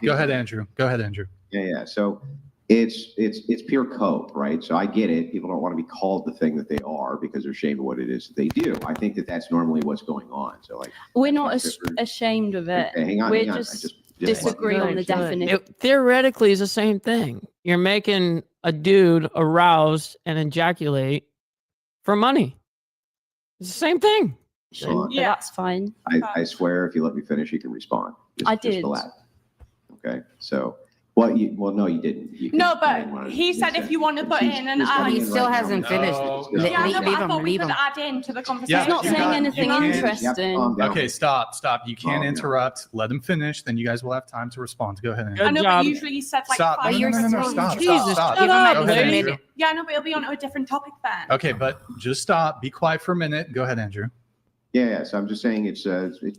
Speaker 8: Go ahead, Andrew. Go ahead, Andrew.
Speaker 5: Yeah. So it's pure cope, right? So I get it. People don't want to be called the thing that they are because they're ashamed of what it is that they do. I think that that's normally what's going on. So like,
Speaker 7: We're not
Speaker 5: strippers-
Speaker 7: ashamed of it.
Speaker 5: Okay, hang on,
Speaker 7: We're
Speaker 5: hang on. I
Speaker 7: just
Speaker 5: just
Speaker 7: disagree on the
Speaker 10: Good.
Speaker 7: definition.
Speaker 2: It theoretically is the same thing. You're making a dude arouse and ejaculate for money. It's the same thing.
Speaker 5: Hold on.
Speaker 7: But
Speaker 6: Yeah.
Speaker 7: that's fine.
Speaker 5: I swear, if you let me finish, you can respond.
Speaker 7: I
Speaker 5: Just
Speaker 7: did.
Speaker 5: relax. Okay. So, well, no, you didn't. You
Speaker 6: No,
Speaker 5: can-
Speaker 6: but
Speaker 5: I didn't wanna-
Speaker 6: he said if you want to put
Speaker 5: She's-
Speaker 6: in an
Speaker 5: she's
Speaker 6: ad.
Speaker 5: coming
Speaker 9: He
Speaker 5: in
Speaker 9: still
Speaker 5: right now.
Speaker 9: hasn't finished.
Speaker 8: No.
Speaker 9: Le-
Speaker 6: Yeah,
Speaker 9: leave
Speaker 6: no, but I
Speaker 9: him,
Speaker 6: thought we
Speaker 9: leave
Speaker 6: could
Speaker 9: him.
Speaker 6: add into the conversation.
Speaker 7: He's not
Speaker 8: you
Speaker 7: saying
Speaker 8: got-
Speaker 7: anything
Speaker 8: you can't-
Speaker 7: interesting.
Speaker 5: Calm down.
Speaker 8: Okay, stop. You can't
Speaker 5: Oh, no.
Speaker 8: interrupt. Let him finish. Then you guys will have time to respond. Go ahead, Andrew.
Speaker 2: Good
Speaker 6: I know,
Speaker 2: job.
Speaker 6: but usually you said like
Speaker 8: Stop.
Speaker 6: five
Speaker 8: No,
Speaker 9: you're
Speaker 8: no, no, no,
Speaker 6: minutes.
Speaker 8: stop.
Speaker 2: Jesus,
Speaker 8: Stop.
Speaker 9: Give him
Speaker 2: up,
Speaker 9: a
Speaker 2: lady.
Speaker 9: minute.
Speaker 6: Yeah, no, but it'll be on a different topic then.
Speaker 8: Okay, but just stop. Be quiet for a minute. Go ahead, Andrew.
Speaker 5: Yeah. So I'm just saying it's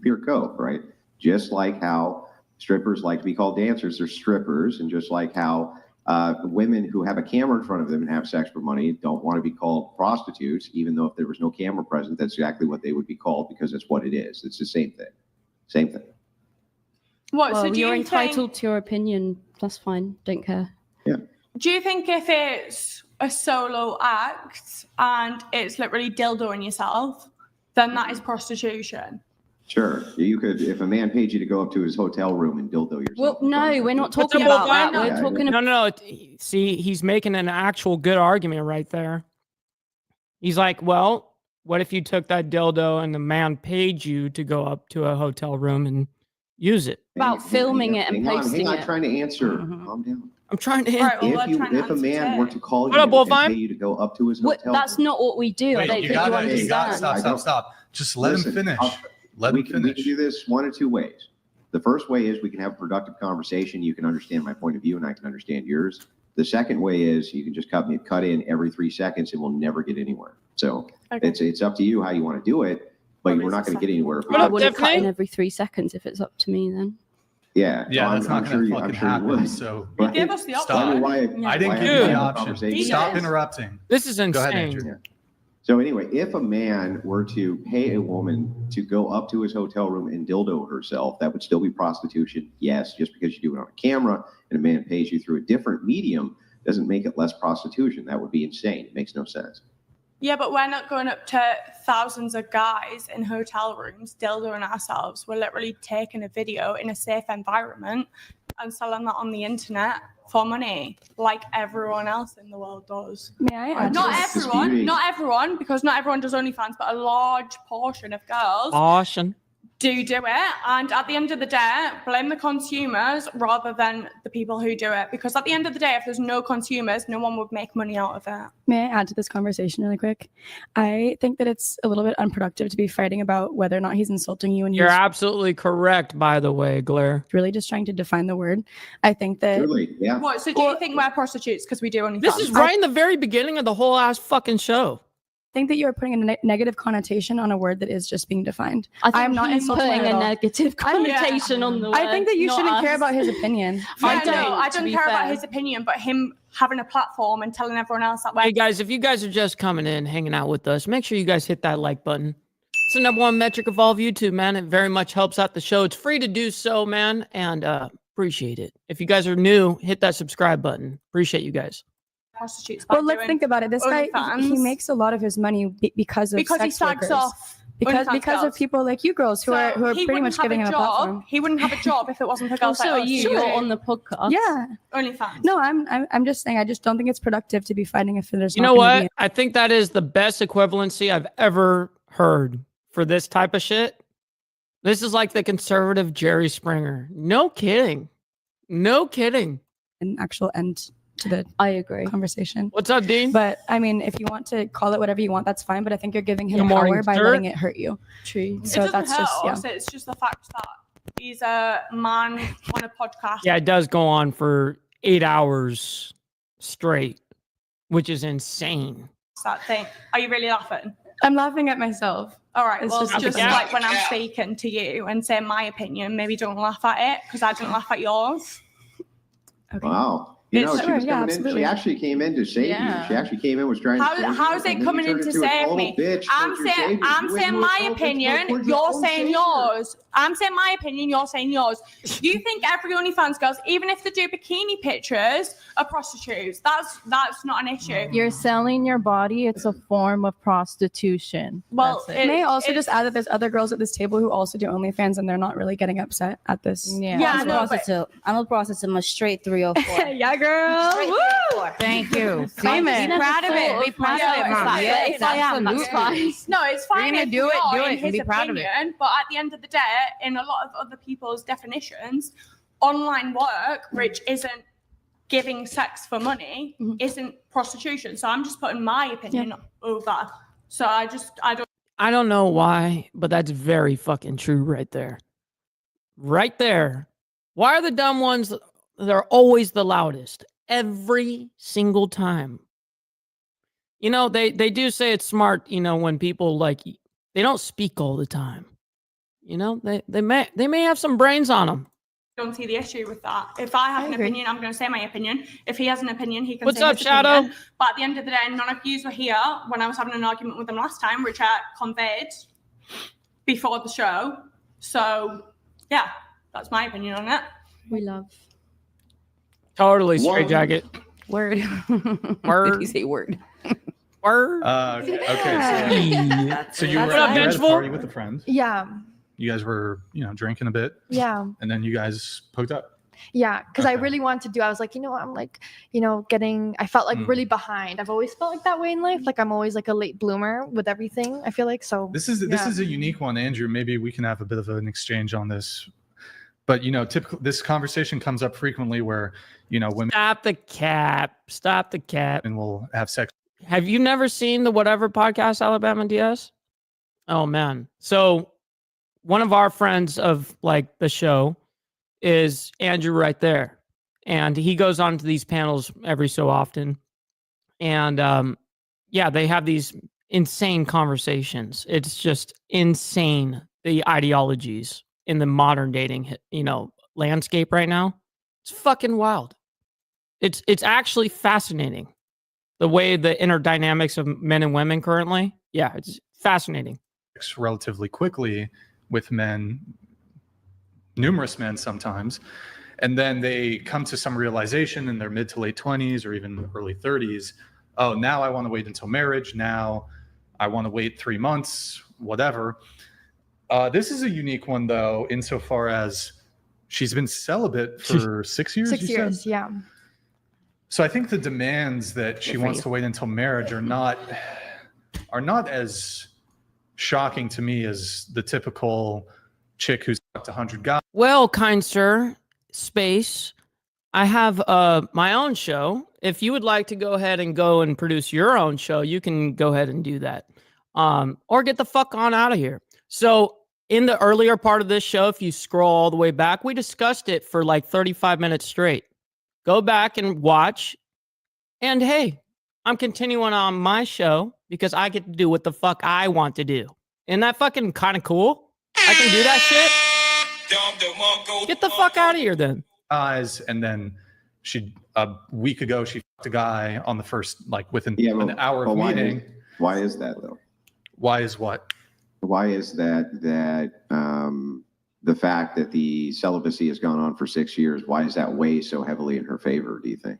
Speaker 5: pure cope, right? Just like how strippers like to be called dancers, they're strippers, and just like how women who have a camera in front of them and have sex for money don't want to be called prostitutes, even though if there was no camera present, that's exactly what they would be called because it's what it is. It's the same thing. Same thing.
Speaker 6: What?
Speaker 7: Well,
Speaker 6: So do
Speaker 7: you're
Speaker 6: you
Speaker 7: entitled
Speaker 6: think?
Speaker 7: to your opinion. That's fine. Don't care.
Speaker 6: Do you think if it's a solo act and it's literally dildoing yourself, then that is prostitution?
Speaker 5: Sure. You could, if a man paid you to go up to his hotel room and dildo yourself.
Speaker 7: Well, no, we're not
Speaker 2: What's
Speaker 7: talking
Speaker 2: up,
Speaker 7: about that.
Speaker 2: Obama?
Speaker 7: We're
Speaker 5: Yeah,
Speaker 7: talking
Speaker 2: No,
Speaker 7: about.
Speaker 2: no, no. See, he's making an actual good argument right there. He's like, well, what if you took that dildo and the man paid you to go up to a hotel room and use it?
Speaker 7: about filming it and posting
Speaker 5: Hang on,
Speaker 7: it.
Speaker 5: trying to answer.
Speaker 9: Mhm.
Speaker 5: Calm down.
Speaker 2: I'm trying to.
Speaker 6: All right, well,
Speaker 5: If
Speaker 6: let's
Speaker 5: you,
Speaker 6: try and
Speaker 5: if a
Speaker 6: answer
Speaker 5: man were to
Speaker 6: today.
Speaker 5: call
Speaker 2: What
Speaker 5: you
Speaker 2: up,
Speaker 5: and
Speaker 2: Bullfine?
Speaker 5: pay you to go up to his
Speaker 7: What,
Speaker 5: hotel
Speaker 7: that's
Speaker 5: room,
Speaker 7: not what we do. I
Speaker 8: Wait,
Speaker 7: don't
Speaker 8: you
Speaker 7: think you
Speaker 8: gotta
Speaker 7: understand.
Speaker 8: stop. Just let
Speaker 5: Listen,
Speaker 8: him finish.
Speaker 5: I'll-
Speaker 8: Let
Speaker 5: we
Speaker 8: him
Speaker 5: can
Speaker 8: finish.
Speaker 5: do this one of two ways. The first way is we can have a productive conversation. You can understand my point of view and I can understand yours. The second way is you can just cut in every 3 seconds and we'll never get anywhere. So
Speaker 6: Okay.
Speaker 5: it's up to you how you want to do it, but
Speaker 6: What
Speaker 5: we're
Speaker 6: is
Speaker 5: not
Speaker 6: the
Speaker 5: going to get
Speaker 6: second?
Speaker 5: anywhere. if we
Speaker 2: What
Speaker 7: I
Speaker 2: up,
Speaker 5: don't.
Speaker 7: wouldn't cut in
Speaker 2: Tiffany?
Speaker 7: every 3 seconds if it's up to me then.
Speaker 5: Yeah,
Speaker 8: Yeah, that's not
Speaker 5: I'm
Speaker 8: gonna
Speaker 5: sure
Speaker 8: fucking
Speaker 5: I'm sure you
Speaker 8: happen.
Speaker 5: would.
Speaker 8: So
Speaker 6: You
Speaker 5: Right?
Speaker 6: gave us the
Speaker 8: Stop.
Speaker 5: Tell me
Speaker 6: option.
Speaker 5: why
Speaker 8: I didn't
Speaker 5: why
Speaker 8: give
Speaker 5: have
Speaker 8: you
Speaker 5: we
Speaker 8: the
Speaker 5: had a
Speaker 8: option.
Speaker 5: conversation?
Speaker 8: Stop
Speaker 6: Yes.
Speaker 8: interrupting.
Speaker 2: This is
Speaker 8: Go ahead,
Speaker 2: insane.
Speaker 8: Andrew.
Speaker 5: So anyway, if a man were to pay a woman to go up to his hotel room and dildo herself, that would still be prostitution. Yes, just because you do it on a camera and a man pays you through a different medium doesn't make it less prostitution. That would be insane. It makes no sense.
Speaker 6: Yeah, but we're not going up to thousands of guys in hotel rooms dildoing ourselves. We're literally taking a video in a safe environment and selling that on the internet for money, like everyone else in the world does.
Speaker 7: May I add?
Speaker 6: Not
Speaker 5: just
Speaker 6: everyone,
Speaker 5: disputing-
Speaker 6: not everyone, because not everyone does OnlyFans, but a large portion of girls
Speaker 2: Caution.
Speaker 6: do it. And at the end of the day, blame the consumers rather than the people who do it. Because at the end of the day, if there's no consumers, no one would make money out of it.
Speaker 11: May I add to this conversation really quick? I think that it's a little bit unproductive to be fighting about whether or not he's insulting you and
Speaker 2: You're
Speaker 11: he's
Speaker 2: absolutely correct, by the way, Glare.
Speaker 11: really just trying to define the word. I think that
Speaker 5: Truly, yeah.
Speaker 6: What? So do you think we're prostitutes because we do OnlyFans?
Speaker 2: This is right in the very beginning of the whole ass fucking show.
Speaker 11: I think that you're putting a negative connotation on a word that is just being defined.
Speaker 7: I think
Speaker 11: I'm not
Speaker 7: he's
Speaker 11: insulting
Speaker 7: putting
Speaker 11: at
Speaker 7: a
Speaker 11: all.
Speaker 7: negative connotation on the word.
Speaker 11: I think that you
Speaker 7: not
Speaker 11: shouldn't
Speaker 7: us.
Speaker 11: care about his opinion.
Speaker 6: I
Speaker 7: don't,
Speaker 6: know. I
Speaker 7: to
Speaker 6: don't
Speaker 7: be
Speaker 6: care about
Speaker 7: fair.
Speaker 6: his opinion, but him having a platform and telling everyone else that
Speaker 2: Hey
Speaker 6: way.
Speaker 2: guys, if you guys are just coming in, hanging out with us, make sure you guys hit that like button. It's the #1 metric of all of YouTube, man. It very much helps out the show. It's free to do so, man, and appreciate it. If you guys are new, hit that subscribe button. Appreciate you guys.
Speaker 6: Prostitutes. by
Speaker 11: Well, let's
Speaker 6: doing
Speaker 11: think about it. This guy, he
Speaker 6: OnlyFans.
Speaker 11: makes a lot of his money because of
Speaker 6: because he
Speaker 11: sex
Speaker 6: slags
Speaker 11: workers.
Speaker 6: off.
Speaker 11: because
Speaker 6: OnlyFans
Speaker 11: of
Speaker 6: girls.
Speaker 11: people like you girls who are
Speaker 6: So
Speaker 11: pretty
Speaker 6: he wouldn't
Speaker 11: much
Speaker 6: have
Speaker 11: giving him a
Speaker 6: job.
Speaker 11: platform.
Speaker 6: He wouldn't have a job if it wasn't for girls
Speaker 7: Also,
Speaker 6: like us.
Speaker 7: you,
Speaker 6: Sure.
Speaker 7: you're on the podcast.
Speaker 11: Yeah.
Speaker 6: OnlyFans.
Speaker 11: No, I'm just saying I just don't think it's productive to be fighting if there's
Speaker 2: You
Speaker 11: not
Speaker 2: know
Speaker 11: gonna
Speaker 2: what? I think that is the best equivalency I've ever heard for this type of shit. This is like the conservative Jerry Springer. No kidding. No kidding.
Speaker 11: An actual end to the
Speaker 7: I agree.
Speaker 11: conversation.
Speaker 2: What's up, Dean?
Speaker 11: But I mean, if you want to call it whatever you want, that's fine. But I think you're giving him
Speaker 2: Good morning,
Speaker 11: power by
Speaker 2: sir.
Speaker 11: letting it hurt you.
Speaker 7: True.
Speaker 11: So
Speaker 6: it doesn't
Speaker 11: that's
Speaker 6: hurt
Speaker 11: just
Speaker 6: us. It's just the fact that he's a man on a podcast.
Speaker 2: Yeah, it does go on for 8 hours straight, which is insane.
Speaker 6: That thing. Are you really laughing?
Speaker 11: I'm laughing at myself.
Speaker 6: All right.
Speaker 11: It's
Speaker 6: Well,
Speaker 11: just
Speaker 6: just
Speaker 2: Yeah.
Speaker 6: like when I'm speaking to you and saying my opinion, maybe don't laugh at it because I don't laugh at yours.
Speaker 11: Okay.
Speaker 5: Wow. You know,
Speaker 6: It's-
Speaker 5: she was
Speaker 11: Sure, yeah,
Speaker 5: coming in.
Speaker 11: absolutely.
Speaker 5: She actually came in to save
Speaker 7: Yeah.
Speaker 5: you. She actually came in, was trying
Speaker 6: How-
Speaker 5: to save
Speaker 6: how
Speaker 5: you,
Speaker 6: is it
Speaker 5: and then you
Speaker 6: coming in
Speaker 5: turned
Speaker 6: to
Speaker 5: into a
Speaker 6: save
Speaker 5: total
Speaker 6: me?
Speaker 5: bitch
Speaker 6: I'm
Speaker 5: towards your savior.
Speaker 6: saying
Speaker 5: You went
Speaker 6: my
Speaker 5: more towards
Speaker 6: opinion.
Speaker 5: your
Speaker 6: You're
Speaker 5: own
Speaker 6: saying
Speaker 5: savior.
Speaker 6: yours. I'm saying my opinion. You're saying yours. Do you think every OnlyFans girls, even if they do bikini pictures, are prostitutes? That's not an issue.
Speaker 7: You're selling your body. It's a form of prostitution.
Speaker 6: Well,
Speaker 7: That's it.
Speaker 11: May I also
Speaker 6: it's-
Speaker 11: just add that there's other girls at this table who also do OnlyFans and they're not really getting upset at this.
Speaker 7: Yeah.
Speaker 6: Yeah,
Speaker 9: I'm
Speaker 6: I
Speaker 9: a
Speaker 6: know, but-
Speaker 9: prostitute. I'm a prostitute. I'm a straight 304.
Speaker 11: Yeah, girl.
Speaker 9: Straight
Speaker 11: Woo!
Speaker 9: 304.
Speaker 10: Thank you.
Speaker 9: Claim
Speaker 10: See?
Speaker 9: it. Be proud of it. Be proud of it, mom. Yes, I am. That's fine.
Speaker 6: No, it's fine.
Speaker 10: gonna
Speaker 6: if
Speaker 10: do
Speaker 6: you
Speaker 10: it,
Speaker 6: are,
Speaker 10: do
Speaker 6: in
Speaker 10: it, and
Speaker 6: his
Speaker 10: be proud of it.
Speaker 6: opinion, But at the end of the day, in a lot of other people's definitions, online work, which isn't giving sex for money, isn't prostitution. So I'm just putting my opinion over. So I don't.
Speaker 2: I don't know why, but that's very fucking true right there. Right there. Why are the dumb ones, they're always the loudest every single time? You know, they do say it's smart, you know, when people like, they don't speak all the time. You know, they may have some brains on them.
Speaker 6: Don't see the issue with that. If I have
Speaker 11: I
Speaker 6: an
Speaker 11: agree.
Speaker 6: opinion, I'm going to say my opinion. If he has an opinion, he can
Speaker 2: What's
Speaker 6: say
Speaker 2: up,
Speaker 6: his
Speaker 2: Shadow?
Speaker 6: opinion. But at the end of the day, none of you were here when I was having an argument with him last time, which I conveyed before the show. So, yeah, that's my opinion on it.
Speaker 7: We love.
Speaker 2: Totally straight
Speaker 5: One-
Speaker 2: jacket.
Speaker 10: Word.
Speaker 2: Word.
Speaker 10: Did you say word?
Speaker 2: Word.
Speaker 8: Okay, so you were
Speaker 2: What up,
Speaker 8: at a
Speaker 2: Vengeful?
Speaker 8: party with a friend.
Speaker 12: Yeah,
Speaker 8: You guys were, drinking a bit,
Speaker 12: yeah,
Speaker 8: and then you guys hooked up.
Speaker 12: yeah. Because I
Speaker 8: Okay.
Speaker 12: really wanted to do. I was like, I'm like, I felt like
Speaker 8: Mm.
Speaker 12: really behind. I've always felt like that way in life. Like I'm always like a late bloomer with everything. I feel like so.
Speaker 8: This is
Speaker 12: Yeah.
Speaker 8: a unique one, Andrew. Maybe we can have a bit of an exchange on this. But typically this conversation comes up frequently where women
Speaker 2: Stop the cap. Stop the cap.
Speaker 8: will have sex.
Speaker 2: Have you never seen the Whatever podcast, Alabama DS? Oh man. So one of our friends of like the show is Andrew right there. And he goes on to these panels every so often. And yeah, they have these insane conversations. It's just insane, the ideologies in the modern dating, landscape right now. It's fucking wild. It's actually fascinating. The way the inner dynamics of men and women currently. Yeah, it's fascinating.
Speaker 8: Relatively quickly with men, numerous men sometimes, and then they come to some realization in their mid to late 20s or even early 30s. Oh, now I want to wait until marriage. Now I want to wait 3 months, whatever. This is a unique one though, insofar as she's been celibate for 6 years.
Speaker 12: 6
Speaker 8: you
Speaker 12: years,
Speaker 8: said?
Speaker 12: yeah.
Speaker 8: So I think the demands that she wants to wait until marriage are not as shocking to me as the typical chick who's fucked 100 guys.
Speaker 2: Well, kind sir, Space, I have my own show. If you would like to go ahead and produce your own show, you can go ahead and do that. Or get the fuck on out of here. So in the earlier part of this show, if you scroll all the way back, we discussed it for like 35 minutes straight. Go back and watch. And hey, I'm continuing on my show because I get to do what the fuck I want to do. Isn't that fucking kind of cool? I can do that shit. Get the fuck out of here then.
Speaker 8: And then a week ago, she fucked a guy on the first, within an hour
Speaker 5: but
Speaker 8: of meeting.
Speaker 5: Why is that though?
Speaker 8: Why is what?
Speaker 5: Why is that the fact that the celibacy has gone on for 6 years, why is that weigh so heavily in her favor, do you think?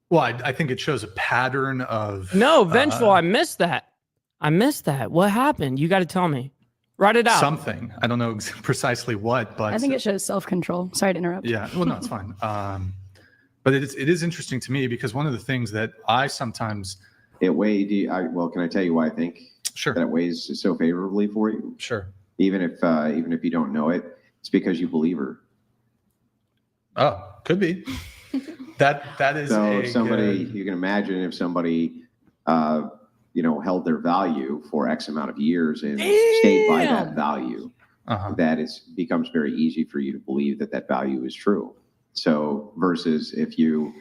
Speaker 8: Well, I think it shows a pattern of...
Speaker 2: No, Vengeful, I missed that. What happened? You got to tell me. Write it out.
Speaker 8: Something. I don't know precisely what, but...
Speaker 11: I think it shows self-control. Sorry to interrupt.
Speaker 8: Yeah, well, no, it's fine. But it is interesting to me because one of the things that I sometimes...
Speaker 5: Can I tell you why I think
Speaker 8: Sure.
Speaker 5: that weighs so favorably for you?
Speaker 8: Sure.
Speaker 5: even if you don't know it, it's because you believe her.
Speaker 8: Oh, could be. That is
Speaker 5: So
Speaker 8: a
Speaker 5: if somebody,
Speaker 8: good-
Speaker 5: you can imagine if somebody, held their value for X amount of years and stayed by that value, that becomes very easy for you to believe that value is true. So versus if you're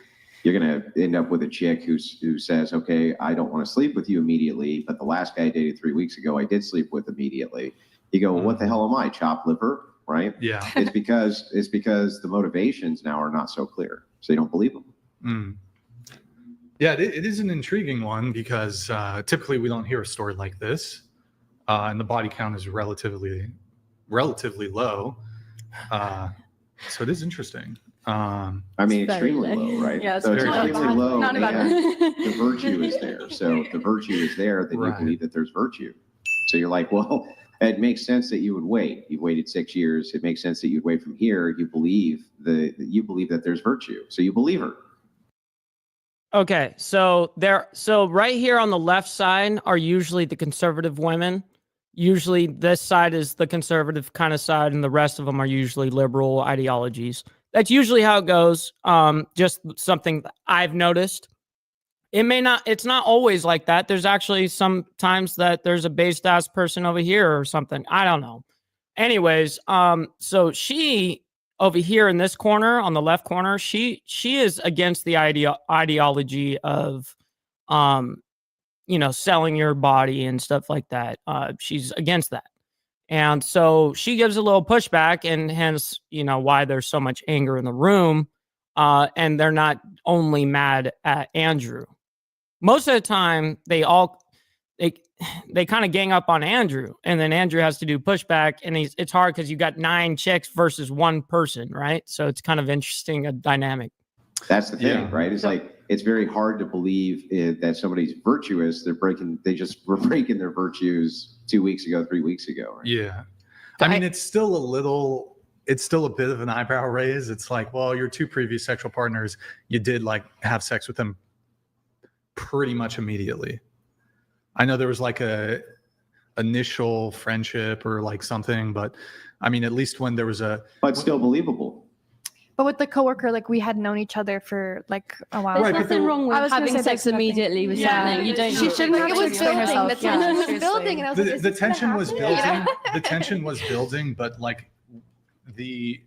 Speaker 5: going to end up with a chick who says, okay, I don't want to sleep with you immediately, but the last guy I dated 3 weeks ago, I did sleep with immediately. You go, well, what the hell am I, chopped liver, right?
Speaker 8: Yeah.
Speaker 5: It's because the motivations now are not so clear, so you don't believe them.
Speaker 8: Mm. Yeah, it is an intriguing one because typically we don't hear a story like this, and the body count is relatively low. So it is interesting.
Speaker 5: I mean, extremely low, right?
Speaker 11: Yeah, it's
Speaker 5: so it's
Speaker 11: very
Speaker 5: extremely
Speaker 11: low.
Speaker 5: low.
Speaker 11: Not about
Speaker 5: And the virtue is there. So if the virtue is there, then you believe that there's virtue. So you're like, well, it makes sense that you would wait. You've waited 6 years. It makes sense that you'd wait from here. You believe that there's virtue. So you believe her.
Speaker 2: Okay, so right here on the left side are usually the conservative women. Usually this side is the conservative kind of side, and the rest of them are usually liberal ideologies. That's usually how it goes. Just something that I've noticed. It's not always like that. There's actually sometimes that there's a based ass person over here or something. I don't know. Anyways, so she over here in this corner on the left corner, she is against the ideology of, selling your body and stuff like that. She's against that. And so she gives a little pushback, and hence, why there's so much anger in the room. And they're not only mad at Andrew. Most of the time, they kind of gang up on Andrew, and then Andrew has to do pushback, and it's hard because you got 9 chicks versus 1 person, right? So it's kind of interesting, a dynamic.
Speaker 5: That's the thing, right? It's like, it's very hard to believe that somebody's virtuous. They just were breaking their virtues 2 weeks ago, 3 weeks ago. Right?
Speaker 8: Yeah. I mean, it's still a bit of an eyebrow raise. It's like, well, your 2 previous sexual partners, you did like have sex with them pretty much immediately. I know there was like a initial friendship or like something, but I mean, at least when there was
Speaker 5: but still believable.
Speaker 12: But with the coworker, like we had known each other for like a while.
Speaker 11: There's nothing wrong with having sex immediately with someone. You don't.
Speaker 12: She shouldn't have to explain herself. The tension was building, and I was like,
Speaker 8: the tension was building. The tension was building, but like the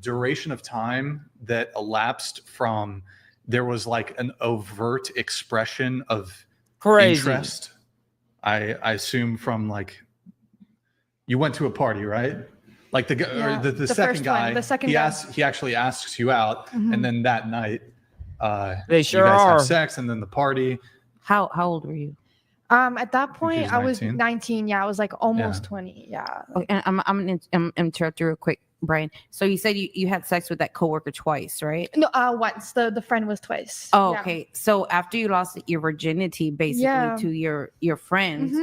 Speaker 8: duration of time that elapsed from there was like an overt expression of interest. I assume from like you went to a party, right? Like the second guy, he actually asks you out, and then that night,
Speaker 2: they sure
Speaker 8: you guys
Speaker 2: are.
Speaker 8: have sex, and then the party.
Speaker 7: How old were you?
Speaker 12: At that point, I was
Speaker 8: 19.
Speaker 12: 19. Yeah, I was like almost 20. Yeah.
Speaker 9: Okay, and I'm interrupt you real quick, Brian. So you said you had sex with that coworker twice, right?
Speaker 12: No, once. The friend was twice.
Speaker 9: Oh,
Speaker 12: Yeah.
Speaker 9: okay. So after you lost your virginity, basically to your friends,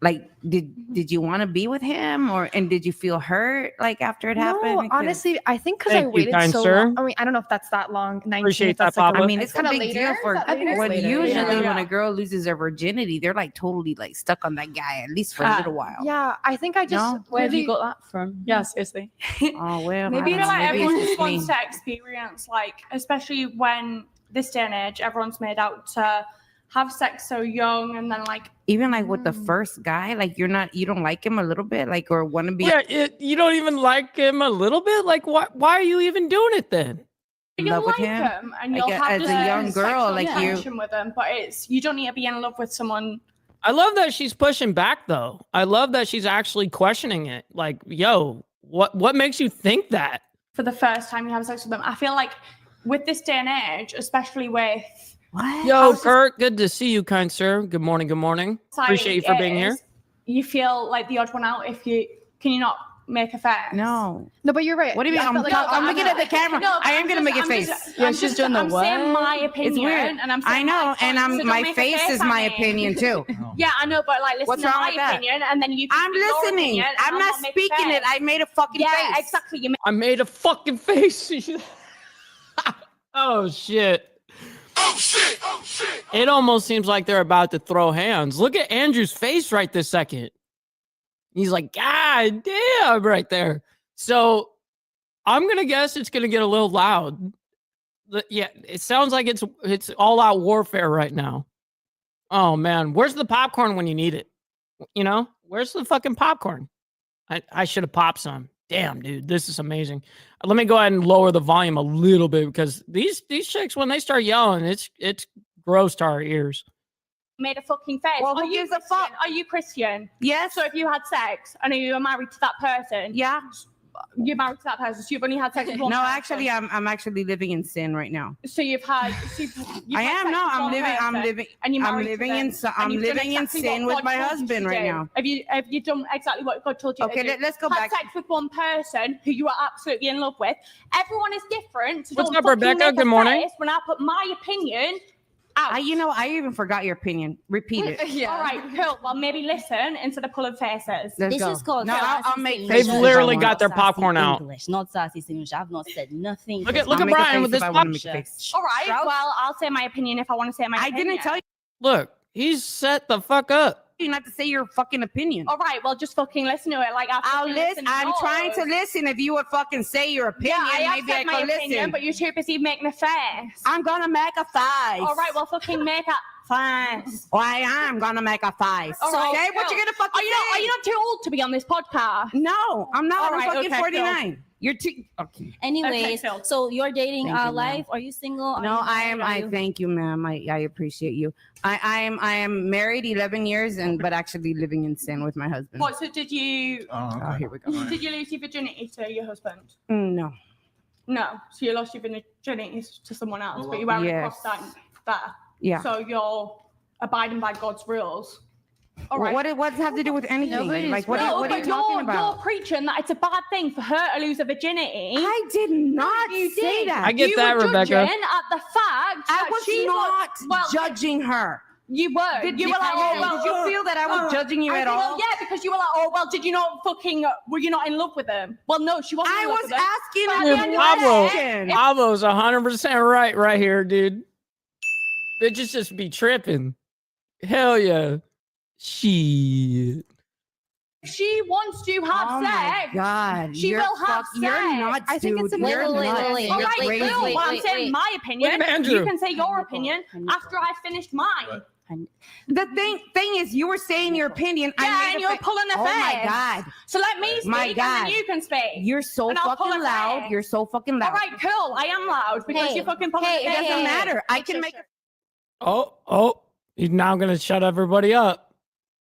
Speaker 9: like did you want to be with him, and did you feel hurt like after it happened?
Speaker 12: No, honestly, I think because I
Speaker 2: Thank you,
Speaker 12: waited
Speaker 2: kind
Speaker 12: so
Speaker 2: sir.
Speaker 12: long. I mean, I don't know if that's that long. 19.
Speaker 2: Appreciate
Speaker 12: that's
Speaker 2: that,
Speaker 12: like a-
Speaker 2: Papa.
Speaker 9: I mean,
Speaker 12: It's
Speaker 9: it's a
Speaker 12: kinda
Speaker 9: big
Speaker 12: later.
Speaker 9: deal for
Speaker 12: I think it's
Speaker 9: when
Speaker 12: later.
Speaker 9: usually
Speaker 12: Yeah.
Speaker 9: when a girl loses her virginity, they're like totally like stuck on that guy at least for a little while.
Speaker 12: Yeah, I think I just
Speaker 9: No?
Speaker 11: Where have you
Speaker 12: really-
Speaker 11: got that from? Yeah, seriously.
Speaker 9: Oh well.
Speaker 6: Maybe
Speaker 9: I don't know.
Speaker 6: like
Speaker 9: Maybe
Speaker 6: everyone
Speaker 9: it's
Speaker 6: just
Speaker 9: just me.
Speaker 6: wants to experience, like, especially when this day and age, everyone's made out to have sex so young, and then like
Speaker 9: Even like with the first guy, like you don't like him a little bit, like or want to be.
Speaker 2: Yeah, you don't even like him a little bit. Like, why are you even doing it then?
Speaker 9: in
Speaker 6: you'll
Speaker 9: love with
Speaker 6: like
Speaker 9: him?
Speaker 6: them and
Speaker 9: Like,
Speaker 6: you'll have
Speaker 9: as
Speaker 6: the
Speaker 9: a young girl,
Speaker 6: sexual
Speaker 9: like you.
Speaker 6: connection with them, but you don't need to be in love with someone.
Speaker 2: I love that she's pushing back, though. I love that she's actually questioning it. Like, yo, what makes you think that?
Speaker 6: For the first time you have sex with them, I feel like with this day and age, especially with
Speaker 9: What?
Speaker 2: Yo, Kurt, good to see you, kind sir. Good morning. Good morning.
Speaker 6: society
Speaker 2: Appreciate you for being here.
Speaker 6: is, you feel like the odd one out if you not make a face.
Speaker 9: No.
Speaker 12: No, but you're right.
Speaker 9: What do you mean?
Speaker 12: I
Speaker 9: I'm,
Speaker 12: felt like-
Speaker 9: I'm looking at the camera.
Speaker 6: No, but
Speaker 9: I am
Speaker 6: I'm
Speaker 9: gonna
Speaker 6: just-
Speaker 9: make a
Speaker 6: I'm
Speaker 9: face.
Speaker 6: just-
Speaker 11: Yeah,
Speaker 6: I'm
Speaker 11: she's
Speaker 6: just-
Speaker 11: doing the
Speaker 6: I'm
Speaker 11: what?
Speaker 6: saying my opinion,
Speaker 9: It's weird.
Speaker 6: and I'm
Speaker 9: I
Speaker 6: saying
Speaker 9: know,
Speaker 6: my
Speaker 9: and
Speaker 6: point, so don't
Speaker 9: my
Speaker 6: make a
Speaker 9: face is
Speaker 6: at
Speaker 9: my
Speaker 6: me.
Speaker 9: opinion too.
Speaker 6: Yeah, I know, but like, listen
Speaker 9: What's
Speaker 6: to
Speaker 9: wrong
Speaker 6: my
Speaker 9: with that?
Speaker 6: opinion, and then you.
Speaker 9: I'm
Speaker 6: speak your
Speaker 9: listening.
Speaker 6: opinion, and
Speaker 9: I'm
Speaker 6: I'll
Speaker 9: not
Speaker 6: make a
Speaker 9: speaking it.
Speaker 6: face.
Speaker 9: I made a fucking
Speaker 6: Yeah,
Speaker 9: face.
Speaker 6: exactly. You
Speaker 2: I made a fucking face. Oh, shit.
Speaker 1: Oh shit! Oh shit!
Speaker 2: It almost seems like they're about to throw hands. Look at Andrew's face right this second. He's like, God damn, right there. So I'm gonna guess it's gonna get a little loud. Yeah, it sounds like it's all out warfare right now. Oh man, where's the popcorn when you need it? You know, where's the fucking popcorn? I should have popped some. Damn, dude, this is amazing. Let me go ahead and lower the volume a little bit because these chicks, when they start yelling, it's gross to our ears.
Speaker 6: Made a fucking face.
Speaker 9: Well,
Speaker 6: Are
Speaker 9: who
Speaker 6: you
Speaker 9: gives a
Speaker 6: Christian?
Speaker 9: fuck?
Speaker 6: Are you Christian?
Speaker 9: Yes.
Speaker 6: So if you had sex and you were married to that person,
Speaker 9: Yeah.
Speaker 6: you're married to that person, so you've only had sex with one
Speaker 9: No,
Speaker 6: person.
Speaker 9: actually, I'm actually living in sin right now.
Speaker 6: So you've had. So you've
Speaker 9: I
Speaker 6: had
Speaker 9: am.
Speaker 6: sex
Speaker 9: No,
Speaker 6: with
Speaker 9: I'm
Speaker 6: one
Speaker 9: living. I'm
Speaker 6: person,
Speaker 9: living.
Speaker 6: And you're
Speaker 9: I'm
Speaker 6: married to
Speaker 9: living
Speaker 6: them,
Speaker 9: in.
Speaker 6: and
Speaker 9: I'm
Speaker 6: you've done
Speaker 9: living in
Speaker 6: exactly
Speaker 9: sin
Speaker 6: what
Speaker 9: with
Speaker 6: God
Speaker 9: my
Speaker 6: told you
Speaker 9: husband
Speaker 6: to
Speaker 9: right
Speaker 6: do.
Speaker 9: now.
Speaker 6: Have you done exactly what God told you
Speaker 9: Okay,
Speaker 6: to do?
Speaker 9: let's go
Speaker 6: had
Speaker 9: back.
Speaker 6: sex with one person who you are absolutely in love with. Everyone is different. So
Speaker 2: What's
Speaker 6: don't
Speaker 2: up,
Speaker 6: fucking
Speaker 2: Rebecca?
Speaker 6: make a
Speaker 2: Good morning.
Speaker 6: face when I put my opinion out.
Speaker 9: You know, I even forgot your opinion. Repeat it.
Speaker 6: All right, cool. Well, maybe listen instead of pulling faces.
Speaker 9: Let's
Speaker 10: This
Speaker 9: go.
Speaker 10: is called
Speaker 9: No, I'll
Speaker 10: sassy
Speaker 9: make
Speaker 10: English.
Speaker 2: They've
Speaker 9: faces if I
Speaker 2: literally
Speaker 9: want.
Speaker 2: got their
Speaker 10: Sassy
Speaker 2: popcorn out.
Speaker 10: English, not sassy English. I've not said nothing.
Speaker 2: Look at
Speaker 9: I'll make a
Speaker 2: Brian
Speaker 9: face
Speaker 2: with
Speaker 9: if
Speaker 2: this
Speaker 9: I want to
Speaker 2: pop-
Speaker 9: make a face.
Speaker 6: All right.
Speaker 10: Strauss?
Speaker 6: Well, I'll say my opinion if I want to say my
Speaker 9: I
Speaker 6: opinion.
Speaker 9: didn't tell
Speaker 2: Look, he's set the fuck up.
Speaker 9: you not to say your fucking opinion.
Speaker 6: All right. Well, just fucking listen to it. Like
Speaker 9: I'll listen. I'm trying to listen. If you would fucking say your opinion,
Speaker 6: Yeah, I have
Speaker 9: maybe I
Speaker 6: said my
Speaker 9: could
Speaker 6: opinion,
Speaker 9: listen.
Speaker 6: but you're too busy making a face.
Speaker 9: I'm gonna make a face.
Speaker 6: All right. Well, fucking make a face.
Speaker 9: Well, I am gonna make a face.
Speaker 6: All right,
Speaker 9: Okay, what
Speaker 6: cool.
Speaker 9: you gonna fucking
Speaker 6: Are you
Speaker 9: say?
Speaker 6: not too old to be on this podcast?
Speaker 9: No, I'm not.
Speaker 6: All
Speaker 9: I'm
Speaker 6: right,
Speaker 9: fucking
Speaker 6: okay,
Speaker 9: 49. You're too. Okay.
Speaker 10: Anyways,
Speaker 6: Okay, Phil.
Speaker 10: so you're dating
Speaker 9: Thank you, ma'am.
Speaker 10: life? Are you single? Are
Speaker 9: No,
Speaker 10: you
Speaker 9: I am.
Speaker 10: married? Are
Speaker 9: I
Speaker 10: you-
Speaker 9: thank you, ma'am. I appreciate you. I am married 11 years but actually living in sin with my husband.
Speaker 6: What? So did you?
Speaker 9: Oh, here we go.
Speaker 6: Did you lose your virginity to your husband?
Speaker 9: No.
Speaker 6: No. So you lost your virginity to someone else, but you weren't
Speaker 9: Yes.
Speaker 6: across that there.
Speaker 9: Yeah.
Speaker 6: So you're abiding by God's rules. All right.
Speaker 9: What does that have to do with anything?
Speaker 10: Nobody's
Speaker 9: Like what
Speaker 6: No,
Speaker 9: are
Speaker 6: but
Speaker 9: you talking about?
Speaker 6: You're preaching that it's a bad thing for her to lose her virginity.
Speaker 9: I did not
Speaker 6: You
Speaker 9: say
Speaker 6: did.
Speaker 9: that.
Speaker 2: I get
Speaker 6: you
Speaker 2: that,
Speaker 6: were
Speaker 2: Rebecca.
Speaker 6: judging at the fact
Speaker 9: I
Speaker 6: that
Speaker 9: was
Speaker 6: she
Speaker 9: not
Speaker 6: well,
Speaker 9: judging her.
Speaker 6: You were.
Speaker 9: Did
Speaker 6: you
Speaker 9: you,
Speaker 6: were like, oh well.
Speaker 9: did you feel that I was judging you at
Speaker 6: Well,
Speaker 9: all?
Speaker 6: yeah, because you were like, oh well. Did you not fucking? Were you not in love with him? Well, no, she wasn't.
Speaker 9: I
Speaker 6: in love
Speaker 9: was
Speaker 6: with him.
Speaker 9: asking
Speaker 6: But
Speaker 9: a
Speaker 6: at the end of the
Speaker 2: Pablo.
Speaker 6: day,
Speaker 2: Pablo's 100% right here, dude. Bitches just be tripping. Hell yeah. Shit.
Speaker 6: if she wants to have
Speaker 9: Oh my
Speaker 6: sex,
Speaker 9: God.
Speaker 6: she
Speaker 9: You're
Speaker 6: will have
Speaker 9: You're
Speaker 6: sex.
Speaker 9: nuts,
Speaker 12: I think
Speaker 9: dude.
Speaker 12: it's a-
Speaker 9: You're
Speaker 10: Wait,
Speaker 9: nuts.
Speaker 10: wait,
Speaker 6: All
Speaker 9: You're
Speaker 6: right,
Speaker 9: crazy.
Speaker 6: cool. Well, I'm
Speaker 10: Wait,
Speaker 6: saying
Speaker 10: wait.
Speaker 6: my opinion.
Speaker 2: Look at Andrew.
Speaker 6: You can say your opinion after I finished mine.
Speaker 9: The thing is, you were saying your opinion. I
Speaker 6: Yeah,
Speaker 9: made
Speaker 6: and
Speaker 9: a
Speaker 6: you were
Speaker 9: fa-
Speaker 6: pulling a
Speaker 9: Oh my
Speaker 6: face.
Speaker 9: God.
Speaker 6: So let me speak,
Speaker 9: My
Speaker 6: and
Speaker 9: God.
Speaker 6: then you can speak.
Speaker 9: You're so
Speaker 6: And I'll pull
Speaker 9: fucking
Speaker 6: a
Speaker 9: loud.
Speaker 6: face.
Speaker 9: You're so fucking loud.
Speaker 6: All right, cool. I am loud because
Speaker 10: Hey,
Speaker 6: you're fucking pulling
Speaker 10: hey,
Speaker 6: a
Speaker 9: It
Speaker 6: face.
Speaker 9: doesn't
Speaker 10: hey.
Speaker 9: matter. I can make a
Speaker 2: Oh, he's now gonna shut everybody up.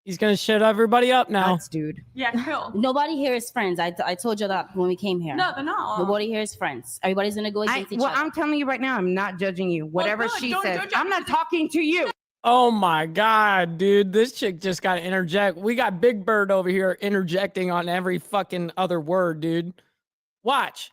Speaker 2: He's gonna shut everybody up now.
Speaker 9: nuts, dude.
Speaker 6: Yeah, cool.
Speaker 10: Nobody here is friends. I told you that when we came here.
Speaker 6: No, they're not.
Speaker 10: Nobody here is friends. Everybody's gonna go against each
Speaker 9: Well,
Speaker 10: other.
Speaker 9: I'm telling you right now, I'm not judging you. Whatever
Speaker 6: good.
Speaker 9: she
Speaker 6: Don't
Speaker 9: says,
Speaker 6: judge her.
Speaker 9: I'm not talking to you.
Speaker 2: Oh my God, dude. This chick just got to interject. We got Big Bird over here interjecting on every fucking other word, dude. Watch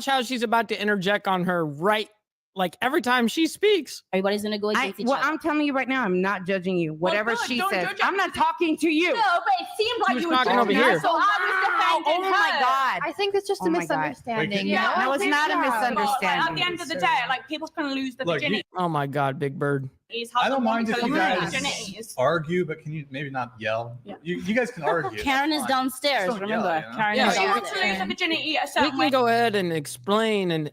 Speaker 2: how she's about to interject on her right, like every time she speaks.
Speaker 10: Everybody's gonna go against each
Speaker 9: Well,
Speaker 10: other.
Speaker 9: I'm telling you right now, I'm not judging you. Whatever
Speaker 6: good.
Speaker 9: she
Speaker 6: Don't
Speaker 9: says,
Speaker 6: judge her.
Speaker 9: I'm not talking to you.
Speaker 6: No, but it seemed like
Speaker 2: was
Speaker 6: you were
Speaker 2: talking
Speaker 6: judging
Speaker 2: over
Speaker 6: her,
Speaker 2: here.
Speaker 6: so I was defending
Speaker 9: Oh my
Speaker 6: her.
Speaker 9: God.
Speaker 12: I think it's just
Speaker 9: Oh
Speaker 12: a
Speaker 9: my God.
Speaker 12: misunderstanding.
Speaker 6: Yeah,
Speaker 9: No, it's not a
Speaker 6: But, like,
Speaker 9: misunderstanding.
Speaker 6: at the end of the day, like people can lose their
Speaker 8: Look, you-
Speaker 6: virginity.
Speaker 2: Oh my God, Big Bird.
Speaker 8: I don't mind if you guys
Speaker 6: virginities.
Speaker 8: argue, but can you maybe not yell? You guys can argue.
Speaker 10: Karen is
Speaker 8: That's fine.
Speaker 10: downstairs.
Speaker 8: Just don't yell,
Speaker 10: Remember,
Speaker 8: you know?
Speaker 10: Karen
Speaker 2: Yeah.
Speaker 10: is
Speaker 6: If you want to lose
Speaker 10: downstairs.
Speaker 6: a virginity a
Speaker 2: We
Speaker 6: certain
Speaker 2: can
Speaker 6: way.
Speaker 2: go ahead and explain and